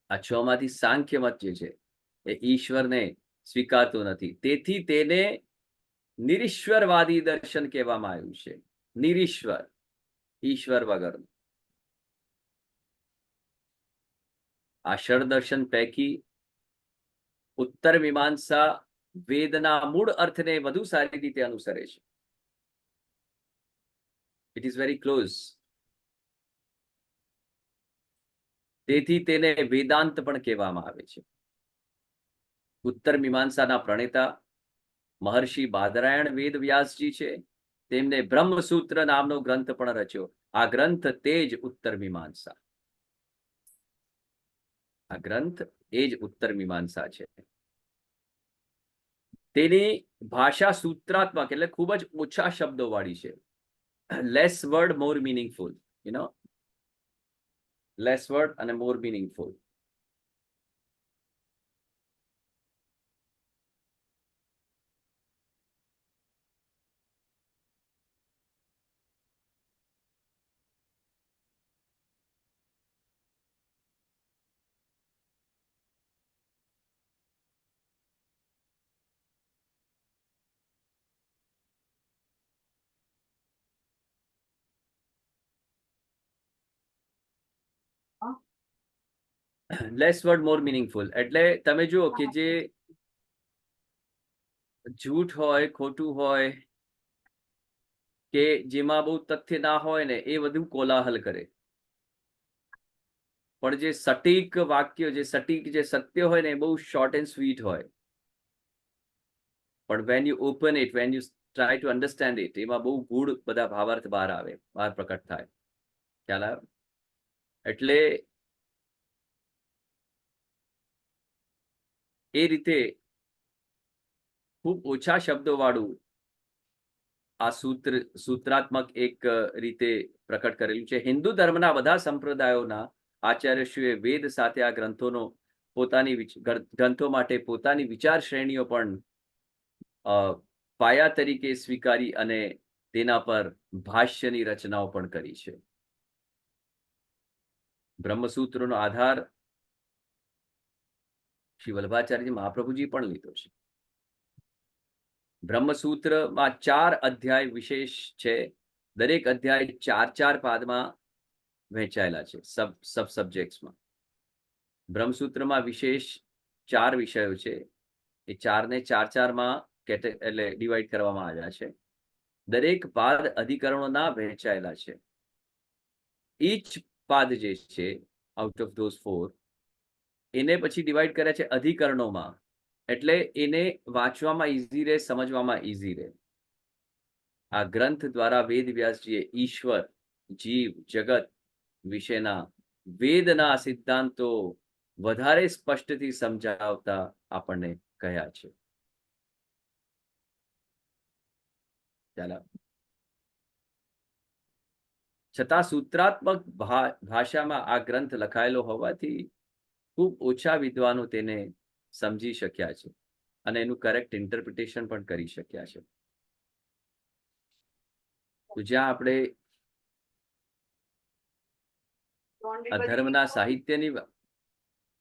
આ 6 માંથી સાંખ્ય મત જે છે એ ઈશ્વરને સ્વીકારતો નથી. તેથી તેને નિરીશ્વરવાદી દર્શન કહેવામાં આવ્યું છે. નિરીશ્વર, ઈશ્વર વગરનું. આ ષડ દર્શન પૈકી ઉત્તર મીમાંસા વેદના મૂળ અર્થને વધુ સારી રીતે અનુસરે છે. It is very close. તેથી તેને વેદાંત પણ કહેવામાં આવે છે. ઉત્તર મીમાંસાના પ્રણેતા મહર્ષિ બાદરાયણ વેદ વ્યાસજી છે. તેમને બ્રહ્મસૂત્ર નામનો ગ્રંથ પણ રચ્યો. આ ગ્રંથ તે જ ઉત્તર મીમાંસા. આ ગ્રંથ એ જ ઉત્તર મીમાંસા છે. તેની ભાષા સૂત્રાત્મક એટલે ખૂબ જ ઓછા શબ્દો વાળી છે. લેસ વર્ડ મોર મીનિંગફુલ, લેસ વર્ડ અને મોર મીનિંગફુલ. લેસ વર્ડ મોર મીનિંગફુલ એટલે તમે જુઓ કે જે જૂઠ હોય, ખોટું હોય કે જેમાં બહુ તથ્ય ના હોય ને એ બધું કોલાહલ કરે. પણ જે સટીક વાક્ય, જે સટીક જે સત્ય હોય ને એ બહુ શોર્ટ એન્ડ સ્વીટ હોય. પણ when you open it, when you try to understand it, એમાં બહુ ગૂઢ બધા ભાવાર્થ બહાર આવે, બહાર પ્રકટ થાય. ખ્યાલ આવ્યો? એટલે એ રીતે ખૂબ ઓછા શબ્દો વાળું આ સૂત્રાત્મક એક રીતે પ્રકટ કરેલું છે. હિન્દુ ધર્મના બધા સંપ્રદાયોના આચાર્યશ્રીએ વેદ સાથે આ ગ્રંથો માટે પોતાની વિચાર શ્રેણીઓ પણ પાયા તરીકે સ્વીકારી અને તેના પર ભાષ્યની રચનાઓ પણ કરી છે. બ્રહ્મસૂત્રનો આધાર શ્રી વલ્લભાચાર્યજી મહાપ્રભુજી પણ લીધો છે. બ્રહ્મસૂત્રમાં 4 અધ્યાય વિશેષ છે. દરેક અધ્યાય 4 પાદમાં વહેંચાયેલા છે, સબ સબ્જેક્ટ્સમાં. બ્રહ્મસૂત્રમાં વિશેષ 4 વિષયો છે. એ 4ને 4માં એટલે ડિવાઈડ કરવામાં આવ્યા છે. દરેક પાદ અધિકરણોના વહેંચાયેલા છે. ઈચ પાદ જે છે આઉટ ઓફ ધોઝ 4 એને પછી ડિવાઈડ કર્યા છે અધિકરણોમાં. એટલે એને વાંચવામાં ઈઝી રહે, સમજવામાં ઈઝી રહે. આ ગ્રંથ દ્વારા વેદ વ્યાસજીએ ઈશ્વર, જીવ, જગત વિશેના વેદના સિદ્ધાંતો વધારે સ્પષ્ટથી સમજાવતા આપણને કહ્યા છે. ચાલો. છતાં સૂત્રાત્મક ભાષામાં આ ગ્રંથ લખાયેલો હોવાથી ખૂબ ઓછા વિદ્વાનો તેને સમજી શક્યા છે અને એનું કરેક્ટ ઇન્ટરપ્રિટેશન પણ કરી શક્યા છે. તો જ્યાં આપણે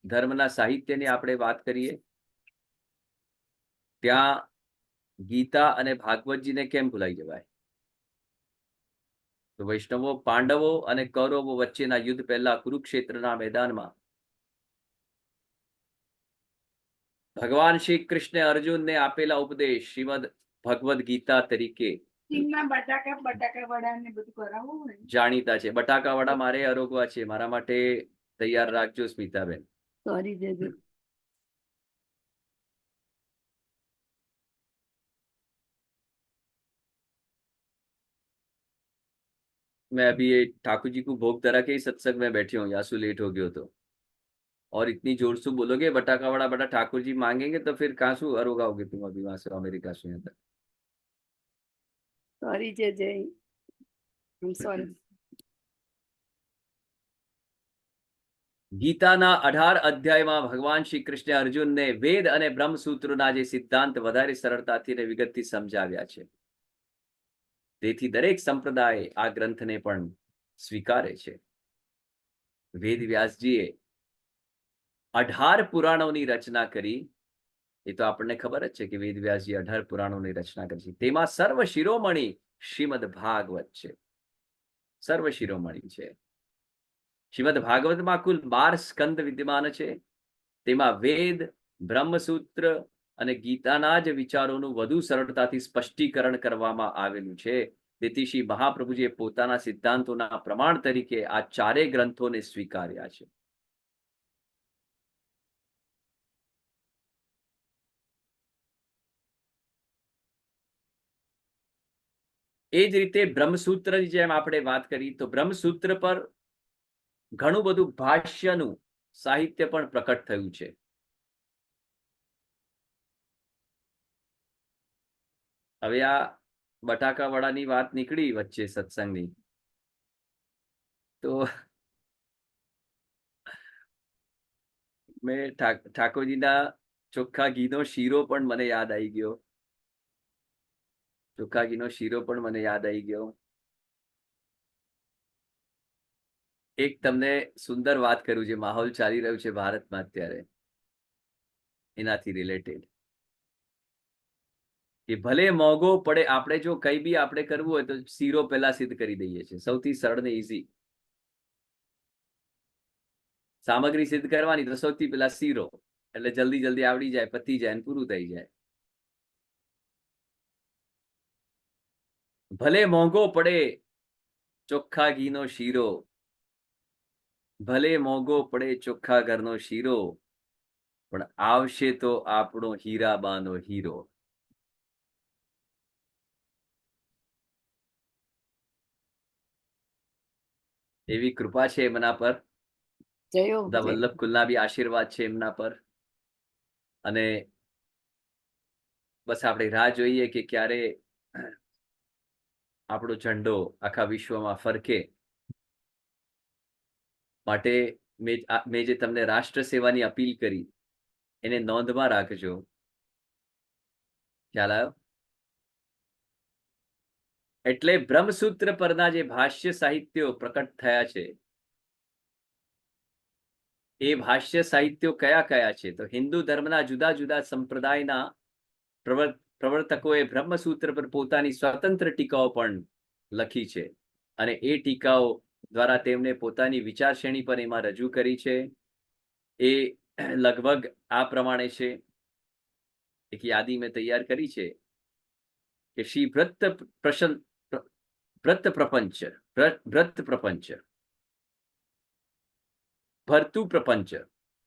ધર્મના સાહિત્યની આપણે વાત કરીએ ત્યાં ગીતા અને ભાગવતજીને કેમ ભૂલાઈ જવાય? તો વૈષ્ણવો પાંડવો અને કૌરવો વચ્ચેના યુદ્ધ પહેલા કુરુક્ષેત્રના મેદાનમાં ભગવાન શ્રી કૃષ્ણે અર્જુનને આપેલા ઉપદેશ શ્રીમદ ભગવદ ગીતા તરીકે જાણીતા છે. બટાકા વડા મારે આરોગવા છે, મારા માટે તૈયાર રાખજો સ્મિતાબેન. સોરી જજુ. मैं अभी ये ठाकुर जी को भोग धरा के ही सत्संग में बैठी हूँ, यासु लेट हो गयो तो. और इतनी जोर से बोलोगे बटाका वड़ा बटा ठाकुर जी मांगेंगे तो फिर कहाँ से अरोगाओगे तुम अभी वहां से अमेरिका से यहाँ तक। સોરી જય જય આઈ સોરી. ગીતાના 18 અધ્યાયમાં ભગવાન શ્રી કૃષ્ણે અર્જુનને વેદ અને બ્રહ્મસૂત્રોના જે સિદ્ધાંત વધારે સરળતાથી અને વિગતથી સમજાવ્યા છે. તેથી દરેક સંપ્રદાય આ ગ્રંથને પણ સ્વીકારે છે. વેદ વ્યાસજીએ 18 પુરાણોની રચના કરી. એ તો આપણને ખબર જ છે કે વેદ વ્યાસજી 18 પુરાણોની રચના કરી છે. તેમાં સર્વ શિરોમણી શ્રીમદ ભાગવત છે. સર્વ શિરોમણી છે. શ્રીમદ ભાગવતમાં કુલ 12 સ્કંદ વિદ્યમાન છે. તેમાં વેદ, બ્રહ્મસૂત્ર અને ગીતાના જ વિચારોનું વધુ સરળતાથી સ્પષ્ટીકરણ કરવામાં આવેલું છે. તેથી શ્રી મહાપ્રભુજીએ પોતાના સિદ્ધાંતોના પ્રમાણ તરીકે આ ચારેય ગ્રંથોને સ્વીકાર્યા છે. એ જ રીતે બ્રહ્મસૂત્રની જેમ આપણે વાત કરી તો બ્રહ્મસૂત્ર પર ઘણું બધું ભાષ્યનું સાહિત્ય પણ પ્રકટ થયું છે. હવે આ બટાકા વડાની વાત નીકળી વચ્ચે સત્સંગની, તો મેં ઠાકોરજીના ચોખ્ખા ઘીનો શીરો પણ મને યાદ આવી ગયો. ચોખ્ખા ઘીનો શીરો પણ મને યાદ આવી ગયો. એક તમને સુંદર વાત કરું, જે માહોલ ચાલી રહ્યું છે ભારતમાં અત્યારે એનાથી રિલેટેડ, કે ભલે મોંઘો પડે, આપણે જો કઈ બી આપણે કરવું હોય તો શીરો પહેલા સિદ્ધ કરી દઈએ છીએ. સૌથી સરળ ને ઈઝી સામગ્રી સિદ્ધ કરવાની તો સૌથી પહેલા શીરો, એટલે જલ્દી જલ્દી આવડી જાય, પતી જાય અને પૂરું થઈ જાય. ભલે મોંઘો પડે ચોખ્ખા ઘીનો શીરો, ભલે મોંઘો પડે ચોખ્ખા ઘરનો શીરો, પણ આવશે તો આપણો હીરાબાનો હીરો. એવી કૃપા છે એમના પર. જયો બધા વલ્લભ કુલના બી આશીર્વાદ છે એમના પર. અને બસ આપણે રાહ જોઈએ કે ક્યારે આપણો ઝંડો આખા વિશ્વમાં ફરકે. માટે મેં જે તમને રાષ્ટ્ર સેવાની અપીલ કરી એને નોંધમાં રાખજો. ખ્યાલ આવ્યો? એટલે બ્રહ્મસૂત્ર પરના જે ભાષ્ય સાહિત્યો પ્રકટ થયા છે, એ ભાષ્ય સાહિત્યો કયા કયા છે? તો હિન્દુ ધર્મના જુદા જુદા સંપ્રદાયના પ્રવર્તકોએ બ્રહ્મસૂત્ર પર પોતાની સ્વતંત્ર ટીકાઓ પણ લખી છે, અને એ ટીકાઓ દ્વારા તેમને પોતાની વિચારશ્રેણી પર એમાં રજૂ કરી છે. એ લગભગ આ પ્રમાણે છે. એક યાદી મેં તૈયાર કરી છે કે શ્રી વ્રત પ્રપંચ, ભરતું પ્રપંચ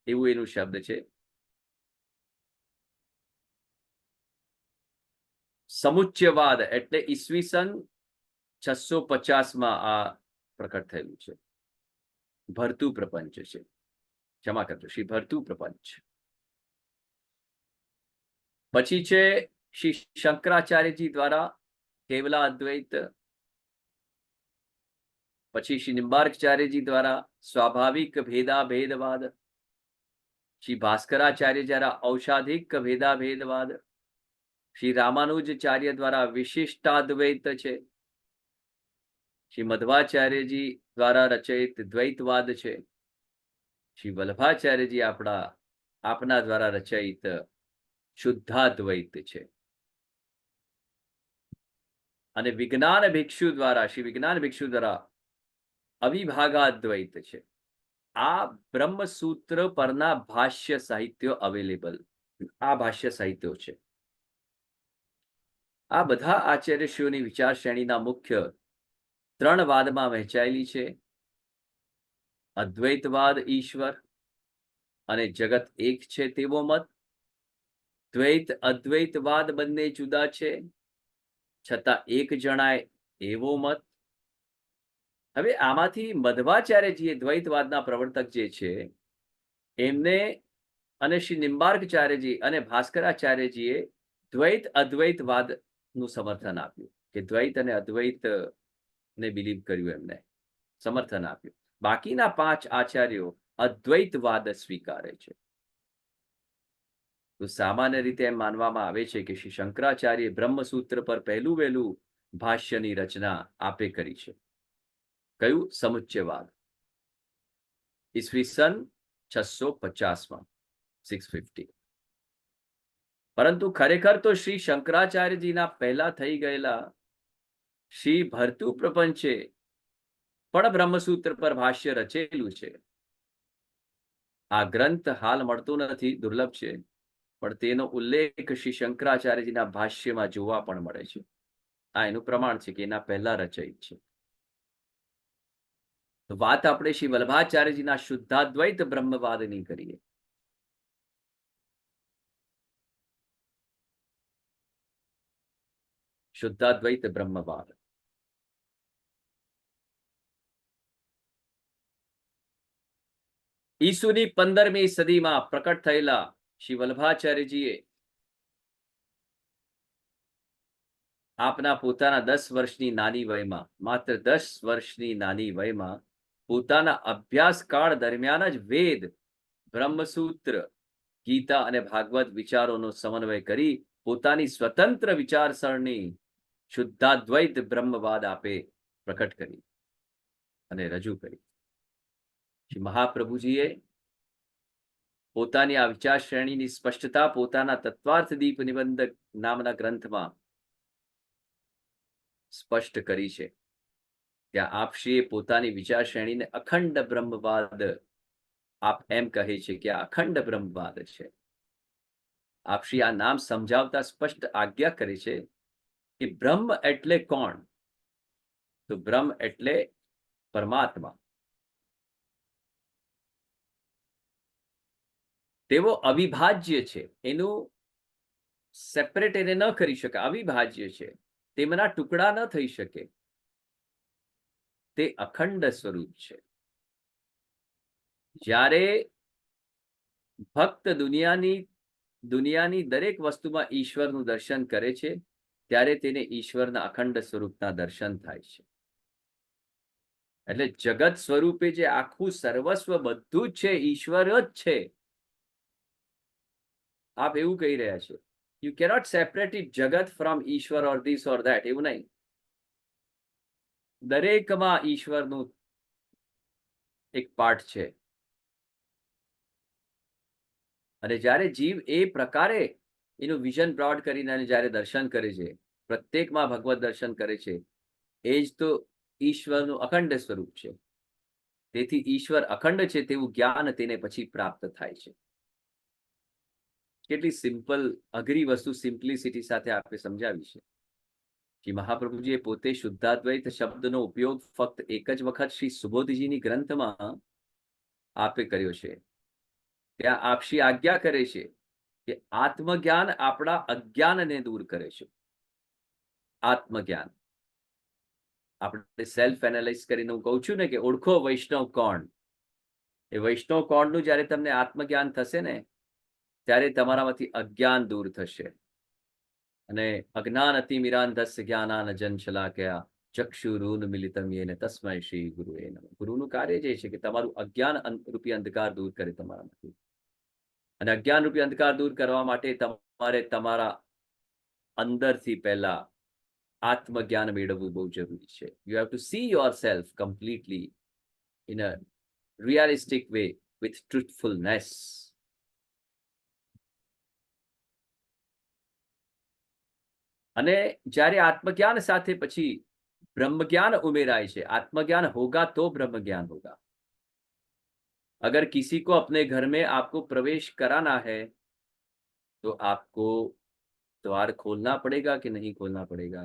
એવું એનું શબ્દ છે. સમુચ્ચયવાદ એટલે ઈસવીસન 650માં આ પ્રકટ થયેલું છે. ભરતું પ્રપંચ છે, ક્ષમા કરજો, શ્રી ભરતું પ્રપંચ. પછી છે શ્રી શંકરાચાર્યજી દ્વારા કેવલા અદ્વૈત. પછી શ્રી નિંબાર્કચાર્યજી દ્વારા સ્વાભાવિક ભેદાભેદવાદ. શ્રી ભાસ્કરાચાર્ય દ્વારા ઔષાધિક ભેદાભેદવાદ. શ્રી રામાનુજાચાર્ય દ્વારા વિશિષ્ટાદ્વૈત છે. શ્રી મધ્વાચાર્યજી દ્વારા રચિત દ્વૈતવાદ છે. શ્રી વલ્લભાચાર્યજી આપના દ્વારા રચિત શુદ્ધાદ્વૈત છે. અને વિજ્ઞાન ભિક્ષુ દ્વારા, શ્રી વિજ્ઞાન ભિક્ષુ દ્વારા અવિભાગાદ્વૈત છે. આ બ્રહ્મસૂત્ર પરના ભાષ્ય સાહિત્યો અવેલેબલ, આ ભાષ્ય સાહિત્યો છે. આ બધા આચાર્યશ્રીઓની વિચાર શ્રેણીના મુખ્ય 3 વાદમાં વહેંચાયેલી છે. અદ્વૈતવાદ, ઈશ્વર અને જગત એક છે તેવો મત. દ્વૈત અદ્વૈતવાદ બંને જુદા છે છતાં એક જણાય એવો મત. હવે આમાંથી મધ્વાચાર્યજી દ્વૈતવાદના પ્રવર્તક જે છે એમને અને શ્રી નિંબાર્કાચાર્યજી અને ભાસ્કરાચાર્યજીએ દ્વૈત અદ્વૈતવાદનું સમર્થન આપ્યું, કે દ્વૈત અને અદ્વૈત ને બિલીવ કર્યું, એમને સમર્થન આપ્યું. બાકીના 5 આચાર્યો અદ્વૈતવાદ સ્વીકારે છે. તો સામાન્ય રીતે એમ માનવામાં આવે છે કે શ્રી શંકરાચાર્ય બ્રહ્મસૂત્ર પર પહેલું વહેલું ભાષ્યની રચના આપે કરી છે. કયું? સમુચ્ચયવાદ. ઈસવીસન 650માં 650. પરંતુ ખરેખર તો શ્રી શંકરાચાર્યજીના પહેલા થઈ ગયેલા શ્રી ભરતુ પ્રપંચે પણ બ્રહ્મસૂત્ર પર ભાષ્ય રચેલું છે. આ ગ્રંથ હાલ મળતો નથી, દુર્લભ છે, પણ તેનો ઉલ્લેખ શ્રી શંકરાચાર્યજીના ભાષ્યમાં જોવા પણ મળે છે. આ એનું પ્રમાણ છે કે એના પહેલા રચયિત છે. તો વાત આપણે શ્રી વલ્લભાચાર્યજીના શુદ્ધાદ્વૈત બ્રહ્મવાદની કરીએ. શુદ્ધાદ્વૈત બ્રહ્મવાદ. ઈસુની 15મી સદીમાં પ્રકટ થયેલા શ્રી વલ્લભાચાર્યજીએ આપના પોતાના 10 વર્ષની નાની વયમાં, માત્ર 10 વર્ષની નાની વયમાં, પોતાના અભ્યાસકાળ દરમિયાન જ વેદ, બ્રહ્મસૂત્ર, ગીતા અને ભાગવત વિચારોનો સમન્વય કરી પોતાની સ્વતંત્ર વિચારસરણી શુદ્ધાદ્વૈત બ્રહ્મવાદ આપે પ્રકટ કરી અને રજૂ કરી. શ્રી મહાપ્રભુજીએ પોતાની આ વિચાર શ્રેણીની સ્પષ્ટતા પોતાના તત્વાર્થ દીપ નિબંધ નામના ગ્રંથમાં સ્પષ્ટ કરી છે. ત્યાં આપશ્રીએ પોતાની વિચાર શ્રેણીને અખંડ બ્રહ્મવાદ આપ એમ કહે છે કે આ અખંડ બ્રહ્મવાદ છે. આપશ્રી આ નામ સમજાવતા સ્પષ્ટ આજ્ઞા કરે છે કે બ્રહ્મ એટલે કોણ? તો બ્રહ્મ એટલે પરમાત્મા. તેઓ અવિભાજ્ય છે, એનું સેપરેટ એને ન કરી શકાય, અવિભાજ્ય છે, તેમના ટુકડા ન થઈ શકે, તે અખંડ સ્વરૂપ છે. જ્યારે ભક્ત દુનિયાની દરેક વસ્તુમાં ઈશ્વરનું દર્શન કરે છે, ત્યારે તેને ઈશ્વરના અખંડ સ્વરૂપના દર્શન થાય છે. એટલે જગત સ્વરૂપે જે આખું સર્વસ્વ બધું જ છે, ઈશ્વર જ છે. આપ એવું કહી રહ્યા છો, યુ કેનોટ સેપરેટ ઇટ જગત ફ્રોમ ઈશ્વર ઓર ધીસ ઓર ધેટ. એવું નહીં. દરેકમાં ઈશ્વરનું એક પાર્ટ છે. અને જ્યારે જીવ એ પ્રકારે એનું વિઝન બ્રોડ કરીને જ્યારે દર્શન કરે છે, પ્રત્યેકમાં ભગવત દર્શન કરે છે, એ જ તો ઈશ્વરનું અખંડ સ્વરૂપ છે. તેથી ઈશ્વર અખંડ છે તેવું જ્ઞાન તેને પછી પ્રાપ્ત થાય છે. કેટલી સિમ્પલ, અઘરી વસ્તુ સિમ્પ્લિસિટી સાથે આપણે સમજાવી છે. શ્રી મહાપ્રભુજીએ પોતે શુદ્ધાદ્વૈત શબ્દનો ઉપયોગ ફક્ત એક જ વખત શ્રી સુબોધજીની ગ્રંથમાં આપે કર્યો છે. ત્યાં આપશ્રી આજ્ઞા કરે છે કે આત્મજ્ઞાન આપણા અજ્ઞાનને દૂર કરે છે. આત્મજ્ઞાન આપણે સેલ્ફ એનાલાઇઝ કરીને હું કહું છું ને કે ઓળખો વૈષ્ણવ કોણ. એ વૈષ્ણવ કોણનું જ્યારે તમને આત્મજ્ઞાન થશે ને, ત્યારે તમારામાંથી અજ્ઞાન દૂર થશે. અને અજ્ઞાન અતિમિરાંધસ્ય જ્ઞાનાનજન શલાકયા ચક્ષુરુન મિલિતમ યેન તસ્મૈ શ્રી ગુરુએ નમઃ. ગુરુનું કાર્ય જે છે કે તમારું અજ્ઞાન રૂપી અંધકાર દૂર કરે તમારામાંથી. અને અજ્ઞાન રૂપી અંધકાર દૂર કરવા માટે તમારે તમારા અંદરથી પહેલા આત્મજ્ઞાન મેળવવું બહુ જરૂરી છે. You have to see yourself completely in a realistic way with truthfulness. અને જ્યારે આત્મજ્ઞાન સાથે પછી ब्रह्मज्ञान उमेराय છે. आत्मज्ञान होगा तो ब्रह्मज्ञान होगा. अगर किसी को अपने घर में आपको प्रवेश कराना है तो आपको द्वार खोलना पड़ेगा कि नहीं खोलना पड़ेगा?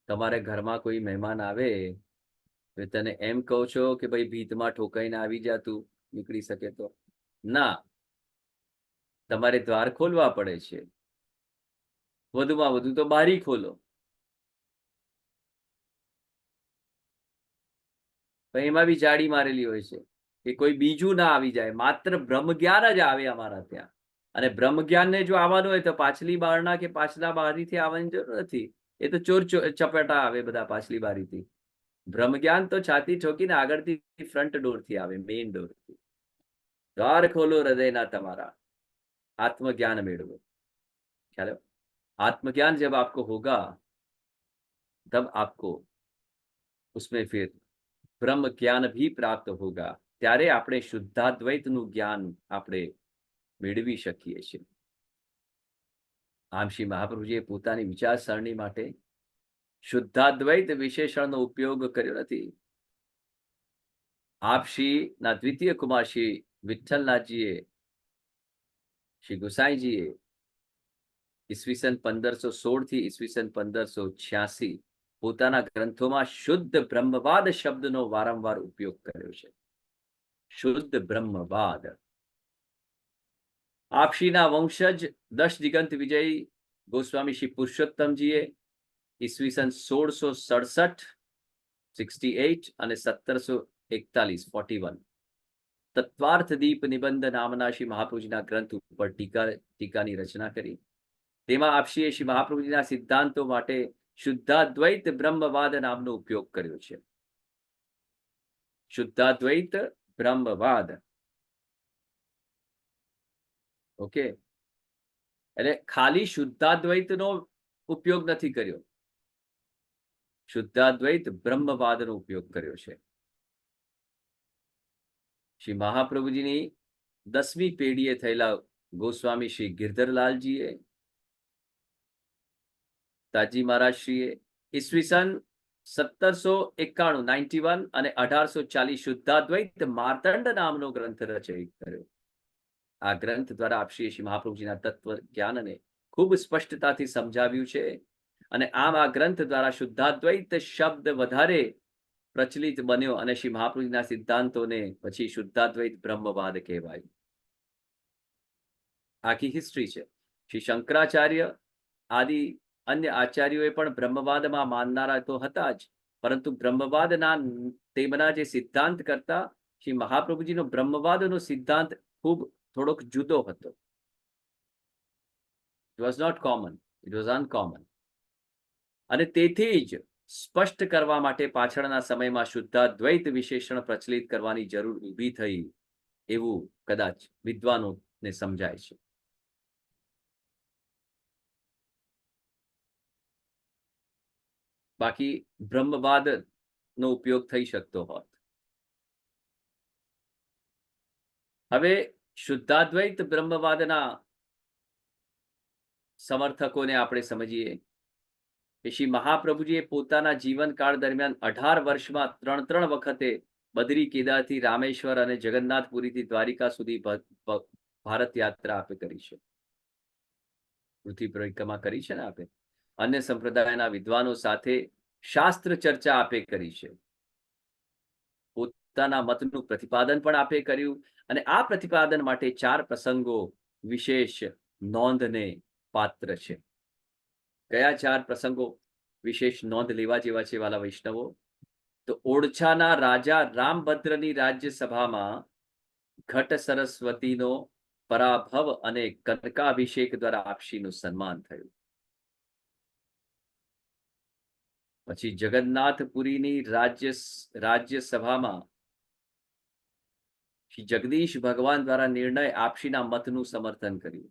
તમારે ઘરમાં કોઈ મહેમાન આવે તો તને એમ કહો છો કે ભાઈ ભીતમાં ઠોકાઈને આવી જા, તું નીકળી શકે તો? ના, તમારે દ્વાર ખોલવા પડે છે. વધુમાં વધુ તો બારી ખોલો. એમાં બી જાળી મારેલી હોય છે. કે કોઈ બીજું ના આવી જાય, માત્ર બ્રહ્મ જ્ઞાન જ આવે અમારા ત્યાં. અને બ્રહ્મ જ્ઞાનને જો આવવાનું હોય તો પાછલી બારણા કે પાછલા બારીથી આવવાની જરૂર નથી. એ તો ચોર ચપેટા આવે બધા પાછલી બારીથી. બ્રહ્મ જ્ઞાન તો છાતી ઠોકીને આગળથી ફ્રન્ટ ડોરથી આવે, મેઇન ડોરથી. દ્વાર ખોલો હૃદયના તમારા, आत्मज्ञान मेड़ो. ख्याल है? आत्मज्ञान जब आपको होगा तब आपको उसमें फिर ब्रह्म ज्ञान भी प्राप्त होगा. ત્યારે આપણે શુદ્ધાદ્વૈતનું જ્ઞાન આપણે મેળવી શકીએ છીએ. આમ શ્રી મહાપ્રભુજીએ પોતાની વિચારસરણી માટે શુદ્ધાદ્વૈત વિશેષણનો ઉપયોગ કર્યો નથી. આપ શ્રીના દ્વિતીય કુમાર શ્રી વિઠ્ઠલનાથજીએ, શ્રી ગુસાઈજીએ ઈસવીસન 1516 થી ઈસવીસન 1586 પોતાના ગ્રંથોમાં શુદ્ધ બ્રહ્મવાદ શબ્દનો વારંવાર ઉપયોગ કર્યો છે. શુદ્ધ બ્રહ્મવાદ. આપશ્રીના વંશજ દશ દિગંત વિજય ગોસ્વામી શ્રી પુરુષોત્તમજીએ ઈસવીસન 1667 68 અને 1741 41 તત્વાર્થ દીપ નિબંધ નામના શ્રી મહાપ્રભુજીના ગ્રંથ ઉપર ટીકાની રચના કરી. તેમાં આપશ્રીએ શ્રી મહાપ્રભુજીના સિદ્ધાંતો માટે શુદ્ધાદ્વૈત બ્રહ્મવાદ નામનો ઉપયોગ કર્યો છે. શુદ્ધાદ્વૈત બ્રહ્મવાદ. ઓકે, એટલે ખાલી શુદ્ધાદ્વૈતનો ઉપયોગ નથી કર્યો, શુદ્ધાદ્વૈત બ્રહ્મવાદનો ઉપયોગ કર્યો છે. શ્રી મહાપ્રભુજીની 10મી પેઢીએ થયેલા ગોસ્વામી શ્રી ગિરધરલાલજીએ, તાજી મહારાજશ્રીએ ઈસવીસન 1791 91 અને 1840 શુદ્ધાદ્વૈત માર્તંડ નામનો ગ્રંથ રચિત કર્યો. આ ગ્રંથ દ્વારા આપશ્રી શ્રી મહાપ્રભુજીના તત્વ જ્ઞાનને ખૂબ સ્પષ્ટતાથી સમજાવ્યું છે. અને આમ આ ગ્રંથ દ્વારા શુદ્ધાદ્વૈત શબ્દ વધારે પ્રચલિત બન્યો અને શ્રી મહાપ્રભુજીના સિદ્ધાંતોને પછી શુદ્ધાદ્વૈત બ્રહ્મવાદ કહેવાય. આખી હિસ્ટ્રી છે. શ્રી શંકરાચાર્ય આદિ અન્ય આચાર્યોએ પણ બ્રહ્મવાદમાં માનનારા તો હતા જ, પરંતુ બ્રહ્મવાદના તેમના જે સિદ્ધાંત કરતા શ્રી મહાપ્રભુજીનો બ્રહ્મવાદનો સિદ્ધાંત ખૂબ થોડોક જુદો હતો. It was not common, it was uncommon. અને તેથી જ સ્પષ્ટ કરવા માટે પાછળના સમયમાં શુદ્ધાદ્વૈત વિશેષણ પ્રચલિત કરવાની જરૂર ઊભી થઈ એવું કદાચ વિદ્વાનોને સમજાય છે. બાકી બ્રહ્મવાદનો ઉપયોગ થઈ શકતો હોત. હવે શુદ્ધાદ્વૈત બ્રહ્મવાદના સમર્થકોને આપણે સમજીએ કે શ્રી મહાપ્રભુજીએ પોતાના જીવનકાળ દરમિયાન 18 વર્ષમાં 3 વખતે બદરી કેદારથી રામેશ્વર અને જગન્નાથપુરીથી દ્વારિકા સુધી ભારત યાત્રા આપે કરી છે. પૃથ્વી પરિક્રમા કરી છે ને આપે. અન્ય સંપ્રદાયના વિદ્વાનો સાથે શાસ્ત્ર ચર્ચા આપે કરી છે. પોતાના મતનું પ્રતિપાદન પણ આપે કર્યું. અને આ પ્રતિપાદન માટે 4 પ્રસંગો વિશેષ નોંધને પાત્ર છે. કયા 4 પ્રસંગો વિશેષ નોંધ લેવા જેવા છે વાલા વૈષ્ણવો? તો ઓરછાના રાજા રામભદ્રની રાજ્યસભામાં ઘટ સરસ્વતીનો પરાભવ અને કનકાભિષેક દ્વારા આપશ્રીનું સન્માન થયું. પછી જગન્નાથપુરીની રાજ્યસભામાં શ્રી જગદીશ ભગવાન દ્વારા નિર્ણય આપશ્રીના મતનું સમર્થન કર્યું.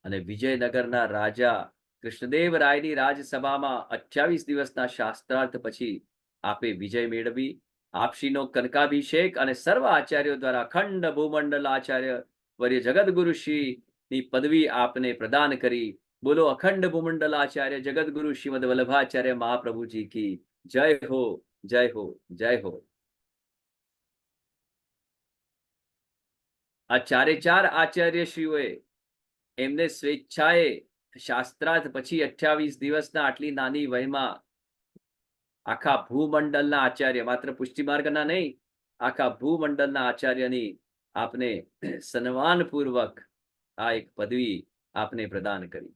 અને વિજયનગરના રાજા કૃષ્ણદેવરાયની રાજસભામાં 28 દિવસના શાસ્ત્રાર્થ પછી આપે વિજય મેળવી આપશ્રીનો કનકાભિષેક અને સર્વ આચાર્યો દ્વારા અખંડ ભૂમંડલ આચાર્ય વર્ય જગદગુરુ શ્રીની પદવી આપને પ્રદાન કરી. બોલો અખંડ ભૂમંડલ આચાર્ય જગદગુરુ શ્રીમદ વલ્લભાચાર્ય મહાપ્રભુજી કી જય હો, જય હો, જય હો. આ 4 આચાર્યશ્રીઓએ એમને સ્વેચ્છાએ શાસ્ત્રાર્થ પછી 28 દિવસના આટલી નાની વયમાં આખા ભૂમંડળના આચાર્ય, માત્ર પુષ્ટિ માર્ગના નહીં, આખા ભૂમંડળના આચાર્યની આપને સન્માનપૂર્વક આ એક પદવી આપને પ્રદાન કરી.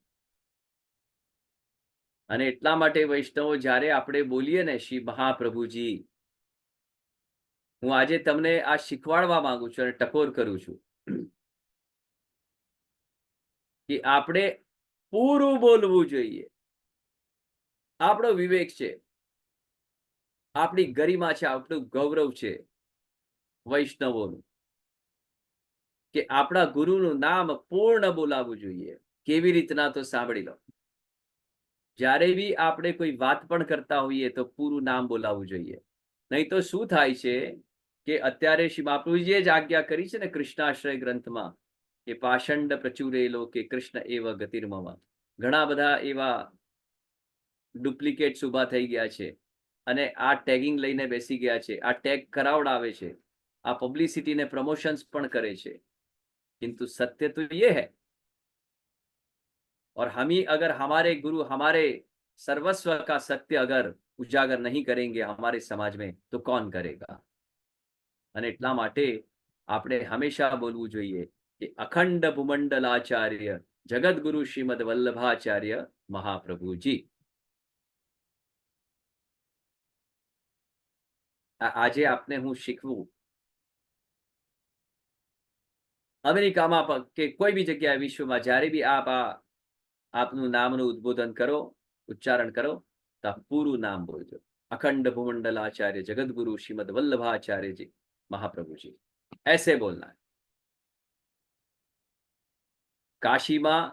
અને એટલા માટે વૈષ્ણવો જ્યારે આપણે બોલીએ ને શ્રી મહાપ્રભુજી, હું આજે તમને આ શીખવાડવા માંગુ છું અને ટકોર કરું છું કે આપણે પૂરું બોલવું જોઈએ. આપણો વિવેક છે, આપણી ગરિમા છે, આપણું ગૌરવ છે વૈષ્ણવોનું, કે આપણા ગુરુનું નામ પૂર્ણ બોલાવવું જોઈએ. કેવી રીતના તો સાંભળી લો. જ્યારે બી આપણે કોઈ વાત પણ કરતા હોઈએ તો પૂરું નામ બોલાવવું જોઈએ. નહીં તો શું થાય છે કે અત્યારે શ્રી મહાપ્રભુજીએ જ આજ્ઞા કરી છે ને કૃષ્ણાશ્રય ગ્રંથમાં, કે પાષંડ પ્રચુરેલો કે કૃષ્ણ એવ ગતિર્મમ. ઘણા બધા એવા ડુપ્લિકેટ્સ ઊભા થઈ ગયા છે અને આ ટેગિંગ લઈને બેસી ગયા છે. આ ટેગ કરાવડાવે છે, આ પબ્લિસિટી ને પ્રમોશન્સ પણ કરે છે. किंतु सत्य तो ये है, और हम ही अगर हमारे गुरु हमारे सर्वस्व का सत्य अगर उजागर नहीं करेंगे हमारे समाज में तो कौन करेगा. અને એટલા માટે આપણે હંમેશા બોલવું જોઈએ કે અખંડ ભૂમંડલાચાર્ય જગદગુરુ શ્રીમદ વલ્લભાચાર્ય મહાપ્રભુજી. આજે આપને હું શીખવું, અમેરિકામાં કે કોઈ બી જગ્યાએ વિશ્વમાં જ્યારે બી આપ આપનું નામનું ઉદ્બોધન કરો, ઉચ્ચારણ કરો, તો પૂરું નામ બોલજો. अखंड भूमंडलाचार्य जगदगुरु श्रीमद वल्लभाचार्य जी महाप्रभु जी, ऐसे बोलना है. काशी में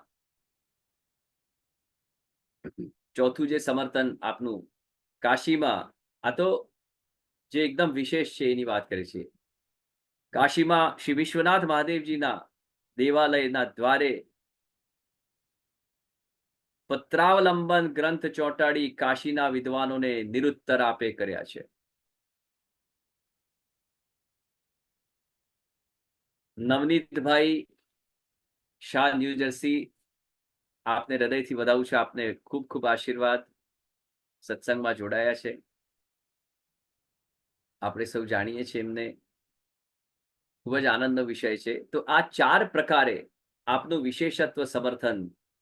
चौथुं जे समर्थन आपनु काशी में आ तो जे एकदम विशेष है एनी बात करे छे. काशी में श्री विश्वनाथ महादेव जी ना देवालय ना द्वारे पत्रावलंबन ग्रंथ ચોંટાડી કાશીના વિદ્વાનોને નિરુત્તર આપે કર્યા છે. નવનીતભાઈ શાહ, ન્યૂ જર્સી, આપને હૃદયથી વધાવું છું. આપને ખૂબ ખૂબ આશીર્વાદ. સત્સંગમાં જોડાયા છે, આપણે સૌ જાણીએ છીએ એમને. ખૂબ જ આનંદનો વિષય છે. તો આ 4 પ્રકારે આપનું વિશેષત્વ સમર્થન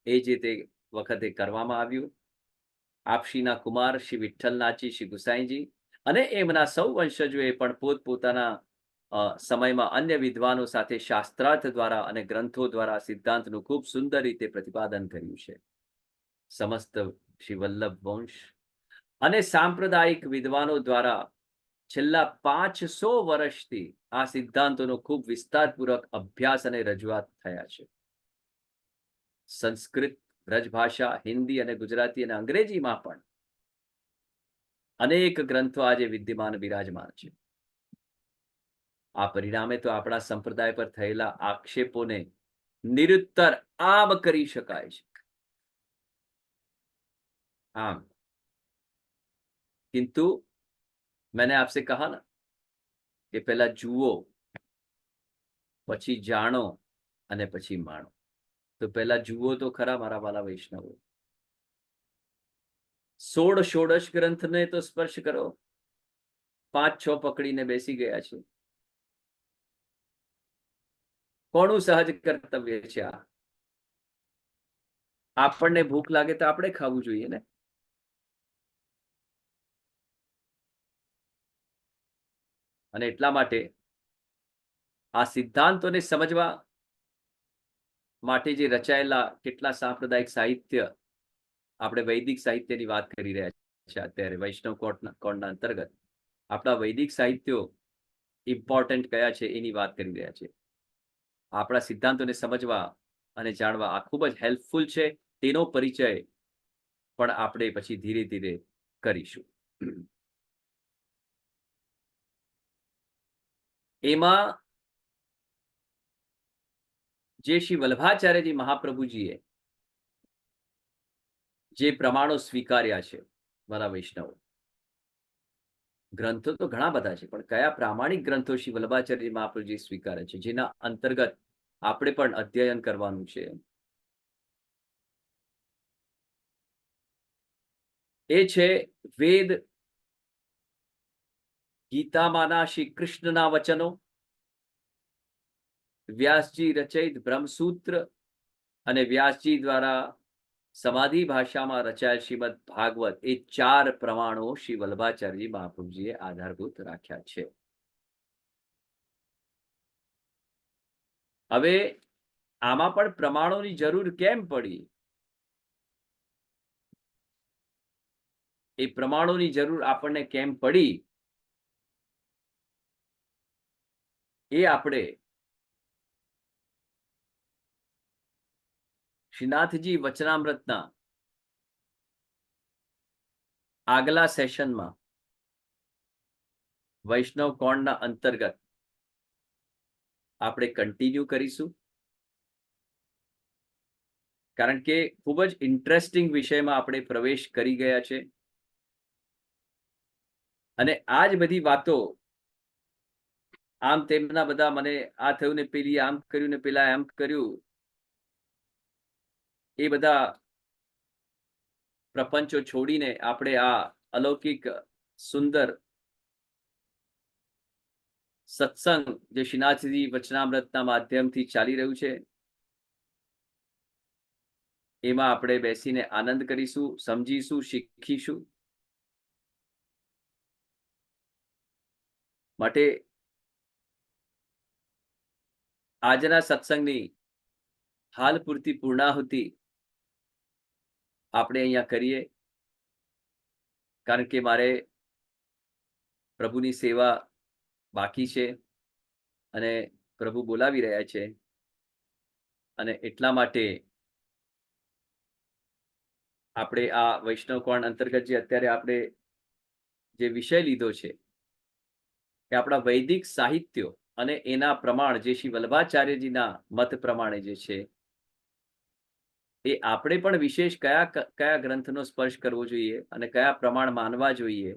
એ જે તે વખતે કરવામાં આવ્યું. આપશ્રીના કુમાર શ્રી વિઠ્ઠલનાથજી, શ્રી ગુસાઈજી અને એમના સૌ વંશજોએ પણ પોતપોતાના સમયમાં અન્ય વિદ્વાનો સાથે શાસ્ત્રાર્થ દ્વારા અને ગ્રંથો દ્વારા સિદ્ધાંતનું ખૂબ સુંદર રીતે પ્રતિપાદન કર્યું છે. સમસ્ત શ્રી વલ્લભ વંશ અને સાંપ્રદાયિક વિદ્વાનો દ્વારા છેલ્લા 500 વર્ષથી આ સિદ્ધાંતોનો ખૂબ વિસ્તારપૂર્વક અભ્યાસ અને રજૂઆત થયા છે. સંસ્કૃત, ब्रजभाषा, हिंदी અને ગુજરાતી અને અંગ્રેજીમાં પણ અનેક ગ્રંથો આજે વિદ્યમાન બિરાજમાન છે. આ પરિણામે તો આપણા સંપ્રદાય પર થયેલા આક્ષેપોને નિરુત્તર આમ કરી શકાય છે. આમ, किंतु मैंने आपसे कहा ना कि पहला जुओ, પછી જાણો અને પછી માણો. તો પહેલા જુઓ તો ખરા મારા વાલા વૈષ્ણવો. 16 ષોડશ ગ્રંથને તો સ્પર્શ કરો. 5-6 પકડીને બેસી ગયા છે. કોનું સહજ કર્તવ્ય છે આ? આપણને ભૂખ લાગે તો આપણે ખાવું જોઈએ ને. અને એટલા માટે આ સિદ્ધાંતોને સમજવા માટે જે રચાયેલા કેટલા સાંપ્રદાયિક સાહિત્ય, આપણે વૈદિક સાહિત્યની વાત કરી રહ્યા છે અત્યારે વૈષ્ણવ કોણના અંતર્ગત, આપણા વૈદિક સાહિત્યો ઇમ્પોર્ટન્ટ કયા છે એની વાત કરી રહ્યા છે. આપણા સિદ્ધાંતોને સમજવા અને જાણવા આ ખૂબ જ હેલ્પફુલ છે. તેનો પરિચય પણ આપણે પછી ધીરે ધીરે કરીશું. એમાં જે શ્રી વલ્લભાચાર્યજી મહાપ્રભુજીએ જે પ્રમાણો સ્વીકાર્યા છે, મારા વૈષ્ણવો, ગ્રંથો તો ઘણા બધા છે, પણ કયા પ્રામાણિક ગ્રંથો શ્રી વલ્લભાચાર્યજી મહાપ્રભુજી સ્વીકારે છે, જેના અંતર્ગત આપણે પણ અધ્યયન કરવાનું છે, એ છે વેદ, ગીતામાંના શ્રી કૃષ્ણના વચનો, વ્યાસજી રચિત બ્રહ્મસૂત્ર અને વ્યાસજી દ્વારા સમાધિ ભાષામાં રચાયેલ શ્રીમદ ભાગવત. એ 4 પ્રમાણો શ્રી વલ્લભાચાર્યજી મહાપ્રભુજીએ આધારભૂત રાખ્યા છે. હવે આમાં પણ પ્રમાણોની જરૂર કેમ પડી? એ પ્રમાણોની જરૂર આપણને કેમ પડી એ આપણે શ્રીનાથજી વચનામૃતના આગલા સેશનમાં વૈષ્ણવ કોણના અંતર્ગત આપણે કન્ટિન્યુ કરીશું, કારણ કે ખૂબ જ ઇન્ટરેસ્ટિંગ વિષયમાં આપણે પ્રવેશ કરી ગયા છે. અને આ જ બધી વાતો આમ તેમના બધા મને આ થયું ને પેલી આમ કર્યું ને પેલા આમ કર્યું, એ બધા પ્રપંચો છોડીને આપણે આ અલૌકિક સુંદર સત્સંગ જે શ્રીનાથજી વચનામૃતના માધ્યમથી ચાલી રહ્યું છે એમાં આપણે બેસીને આનંદ કરીશું, સમજીશું, શીખીશું. માટે આજના સત્સંગની હાલ પૂરતી પૂર્ણાહુતિ આપણે અહીંયા કરીએ, કારણ કે મારે પ્રભુની સેવા બાકી છે અને પ્રભુ બોલાવી રહ્યા છે. અને એટલા માટે આપણે આ વૈષ્ણવ કોણ અંતર્ગત જે અત્યારે આપણે જે વિષય લીધો છે કે આપણા વૈદિક સાહિત્યો અને એના પ્રમાણ જે શ્રી વલ્લભાચાર્યજીના મત પ્રમાણે જે છે એ આપણે પણ વિશેષ કયા ગ્રંથનો સ્પર્શ કરવો જોઈએ અને કયા પ્રમાણ માનવા જોઈએ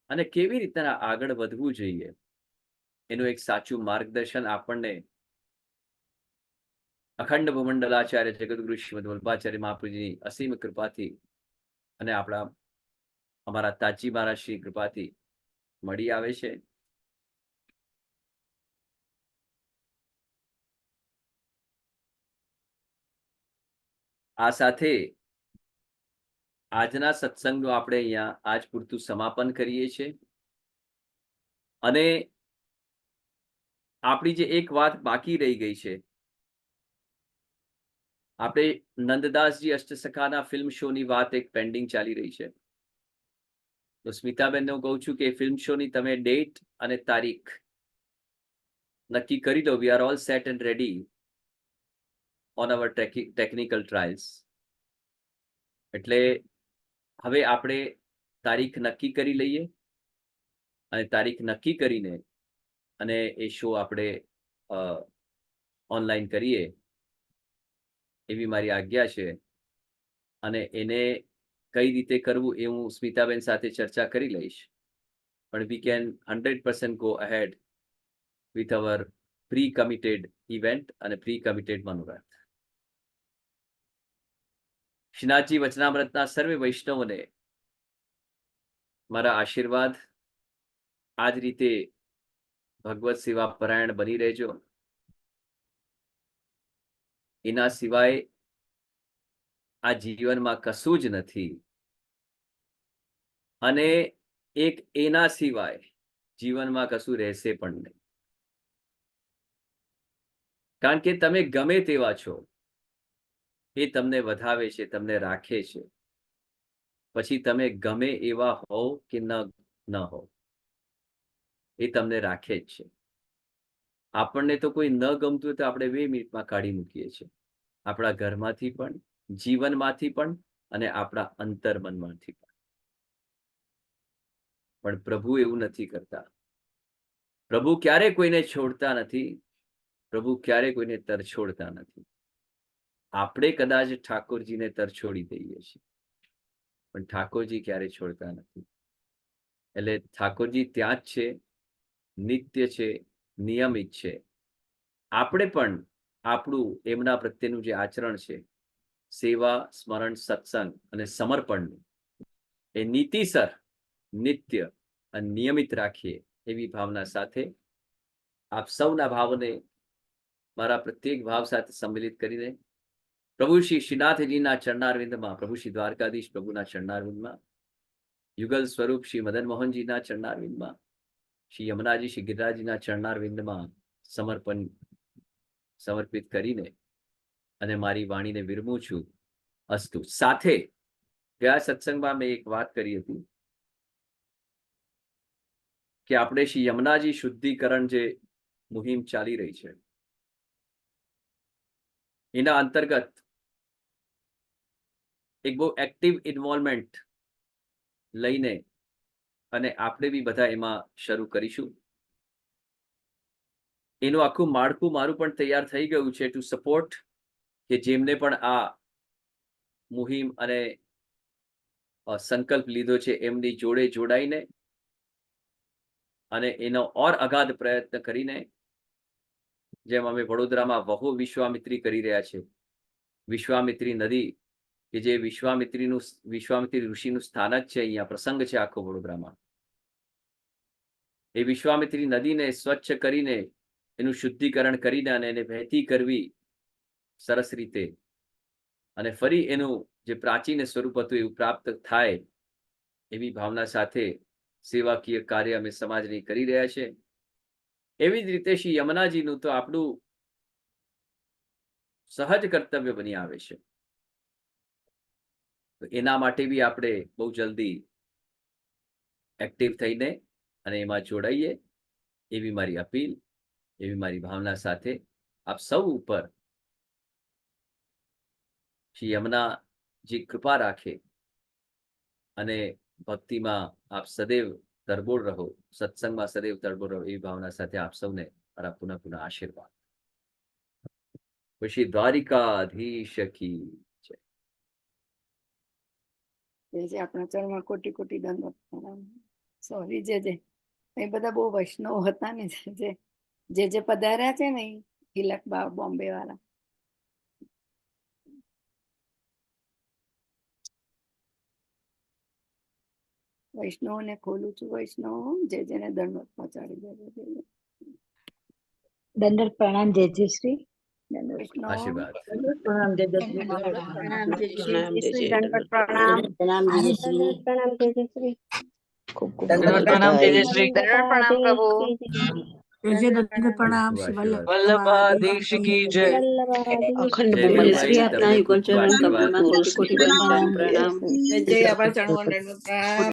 અને કેવી રીતના આગળ વધવું જોઈએ એનું એક સાચું માર્ગદર્શન આપણને અખંડ ભૂમંડલાચાર્ય જગદગુરુ શ્રીમદ વલ્લભાચાર્ય મહાપ્રભુજીની અસીમ કૃપાથી અને અમારા તાજી મહારાજ શ્રી કૃપાથી મળી આવે છે. આ સાથે આજના સત્સંગનું આપણે અહીંયા આજ પૂરતું સમાપન કરીએ છીએ. અને આપણી જે એક વાત બાકી રહી ગઈ છે, આપણે નંદદાસજી અષ્ટસખાના ફિલ્મ શોની વાત એક પેન્ડિંગ ચાલી રહી છે. તો સ્મિતાબેનને હું કહું છું કે ફિલ્મ શોની તમે ડેટ અને તારીખ નક્કી કરી લો. We are all set and ready on our technical trials. એટલે હવે આપણે તારીખ નક્કી કરી લઈએ અને તારીખ નક્કી કરીને અને એ શો આપણે ઓનલાઈન કરીએ એવી મારી આજ્ઞા છે. અને એને કઈ રીતે કરવું એ હું સ્મિતાબેન સાથે ચર્ચા કરી લઈશ. પણ we can 100% go ahead with our pre committed event અને પ્રી કમિટેડ મનોરથ. શ્રીનાથજી વચનામૃતના સર્વે વૈષ્ણવોને મારા આશીર્વાદ. આ જ રીતે ભગવત સેવા પરાયણ બની રહેજો. એના સિવાય આ જીવનમાં કશું જ નથી અને એક એના સિવાય જીવનમાં કશું રહેશે પણ નહીં. કારણ કે તમે ગમે તેવા છો, એ તમને વધાવે છે, તમને રાખે છે. પછી તમે ગમે એવા હો કે ન હો, એ તમને રાખે જ છે. આપણને તો કોઈ ન ગમતું હોય તો આપણે 2 મિનિટમાં કાઢી મૂકીએ છીએ, આપણા ઘરમાંથી પણ, જીવનમાંથી પણ અને આપણા અંતર્મનમાંથી પણ. પણ પ્રભુ એવું નથી કરતા. પ્રભુ ક્યારે કોઈને છોડતા નથી. પ્રભુ ક્યારે કોઈને તરછોડતા નથી. આપણે કદાચ ઠાકોરજીને તરછોડી દઈએ છીએ, પણ ઠાકોરજી ક્યારે છોડતા નથી. એટલે ઠાકોરજી ત્યાં જ છે, નિત્ય છે, નિયમિત છે. આપણે પણ આપણું એમના પ્રત્યેનું જે આચરણ છે, સેવા, સ્મરણ, સત્સંગ અને સમર્પણનું, એ નીતિસર, નિત્ય અને નિયમિત રાખીએ એવી ભાવના સાથે આપ સૌના ભાવને મારા પ્રત્યેક ભાવ સાથે સંમિલિત કરીને પ્રભુ શ્રી શ્રીનાથજીના ચરણારવિંદમાં, પ્રભુ શ્રી દ્વારકાધીશ પ્રભુના ચરણારવિંદમાં, યુગલ સ્વરૂપ શ્રી મદન મોહનજીના ચરણારવિંદમાં, શ્રી યમુનાજી શ્રી ગિરિરાજજીના ચરણારવિંદમાં સમર્પણ સમર્પિત કરીને અને મારી વાણીને વિરમું છું. અસ્તુ. સાથે ગયા સત્સંગમાં મેં એક વાત કરી હતી કે આપણે શ્રી યમુનાજી શુદ્ધિકરણ જે મુહિમ ચાલી રહી છે એના અંતર્ગત એક બહુ એક્ટિવ ઇન્વોલ્વમેન્ટ લઈને અને આપણે બી બધા એમાં શરૂ કરીશું. એનું આખું માળખું મારું પણ તૈયાર થઈ ગયું છે ટુ સપોર્ટ, કે જેમને પણ આ મુહિમ અને સંકલ્પ લીધો છે એમની જોડે જોડાઈને અને એનો ઓર અગાધ પ્રયત્ન કરીને, જેમ અમે વડોદરામાં વહુ વિશ્વામિત્રી કરી રહ્યા છે, વિશ્વામિત્રી નદી કે જે વિશ્વામિત્રી ઋષિનું સ્થાનક છે, અહીંયા પ્રસંગ છે આખો વડોદરામાં, એ વિશ્વામિત્રી નદીને સ્વચ્છ કરીને એનું શુદ્ધિકરણ કરીને અને એને વહેતી કરવી સરસ રીતે, અને ફરી એનું જે પ્રાચીન સ્વરૂપ હતું એવું પ્રાપ્ત થાય એવી ભાવના સાથે સેવાકીય કાર્ય અમે સમાજની કરી રહ્યા છે. એવી જ રીતે શ્રી યમુનાજીનું તો આપણું સહજ કર્તવ્ય બની આવે છે. તો એના માટે બી આપણે બહુ જલ્દી એક્ટિવ થઈને અને એમાં જોડાઈએ એવી મારી અપીલ, એવી મારી ભાવના સાથે આપ સૌ ઉપર શ્રી યમુનાજી કૃપા રાખે અને ભક્તિમાં આપ સદૈવ તરબોળ રહો, સત્સંગમાં સદૈવ તરબોળ રહો એવી ભાવના સાથે આપ સૌને મારા પુનઃ આશીર્વાદ. પછી દ્વારિકાધીશ કી જય. જે આપણા ચરણમાં કોટી કોટી દંડવત પ્રણામ. સોરી એ બધા બહુ વૈષ્ણવ હતા ને, જે પધાર્યા છે ને, તિલક બોમ્બે વાળા. વૈષ્ણવને ખોલું છું, વૈષ્ણવ જેને દંડવત પહોંચાડી દે. દંડવત પ્રણામ. જય જય શ્રી. વૈષ્ણવ આશીર્વાદ. પ્રણામ જય જય શ્રી. પ્રણામ જય પ્રણામ જય શ્રી. જય દંડવત પ્રણામ. પ્રણામ જય જય શ્રી. પ્રણામ જય જય શ્રી. ખૂબ ખૂબ દંડવત પ્રણામ જય જય શ્રી. દંડવત પ્રણામ પ્રભુ. દંડવત પ્રણામ શ્રી વલ્લભાધીશ કી જય. અખંડ જય બોલે વલ્લભાઈ, શ્રી તમને આપના ખૂબ ખૂબ યુગલ ચરણ આશીર્વાદ. કમલમાં કોટી કોટી દંડ પ્રણામ. જય આભાર ચણવો દંડવત પ્રણામ.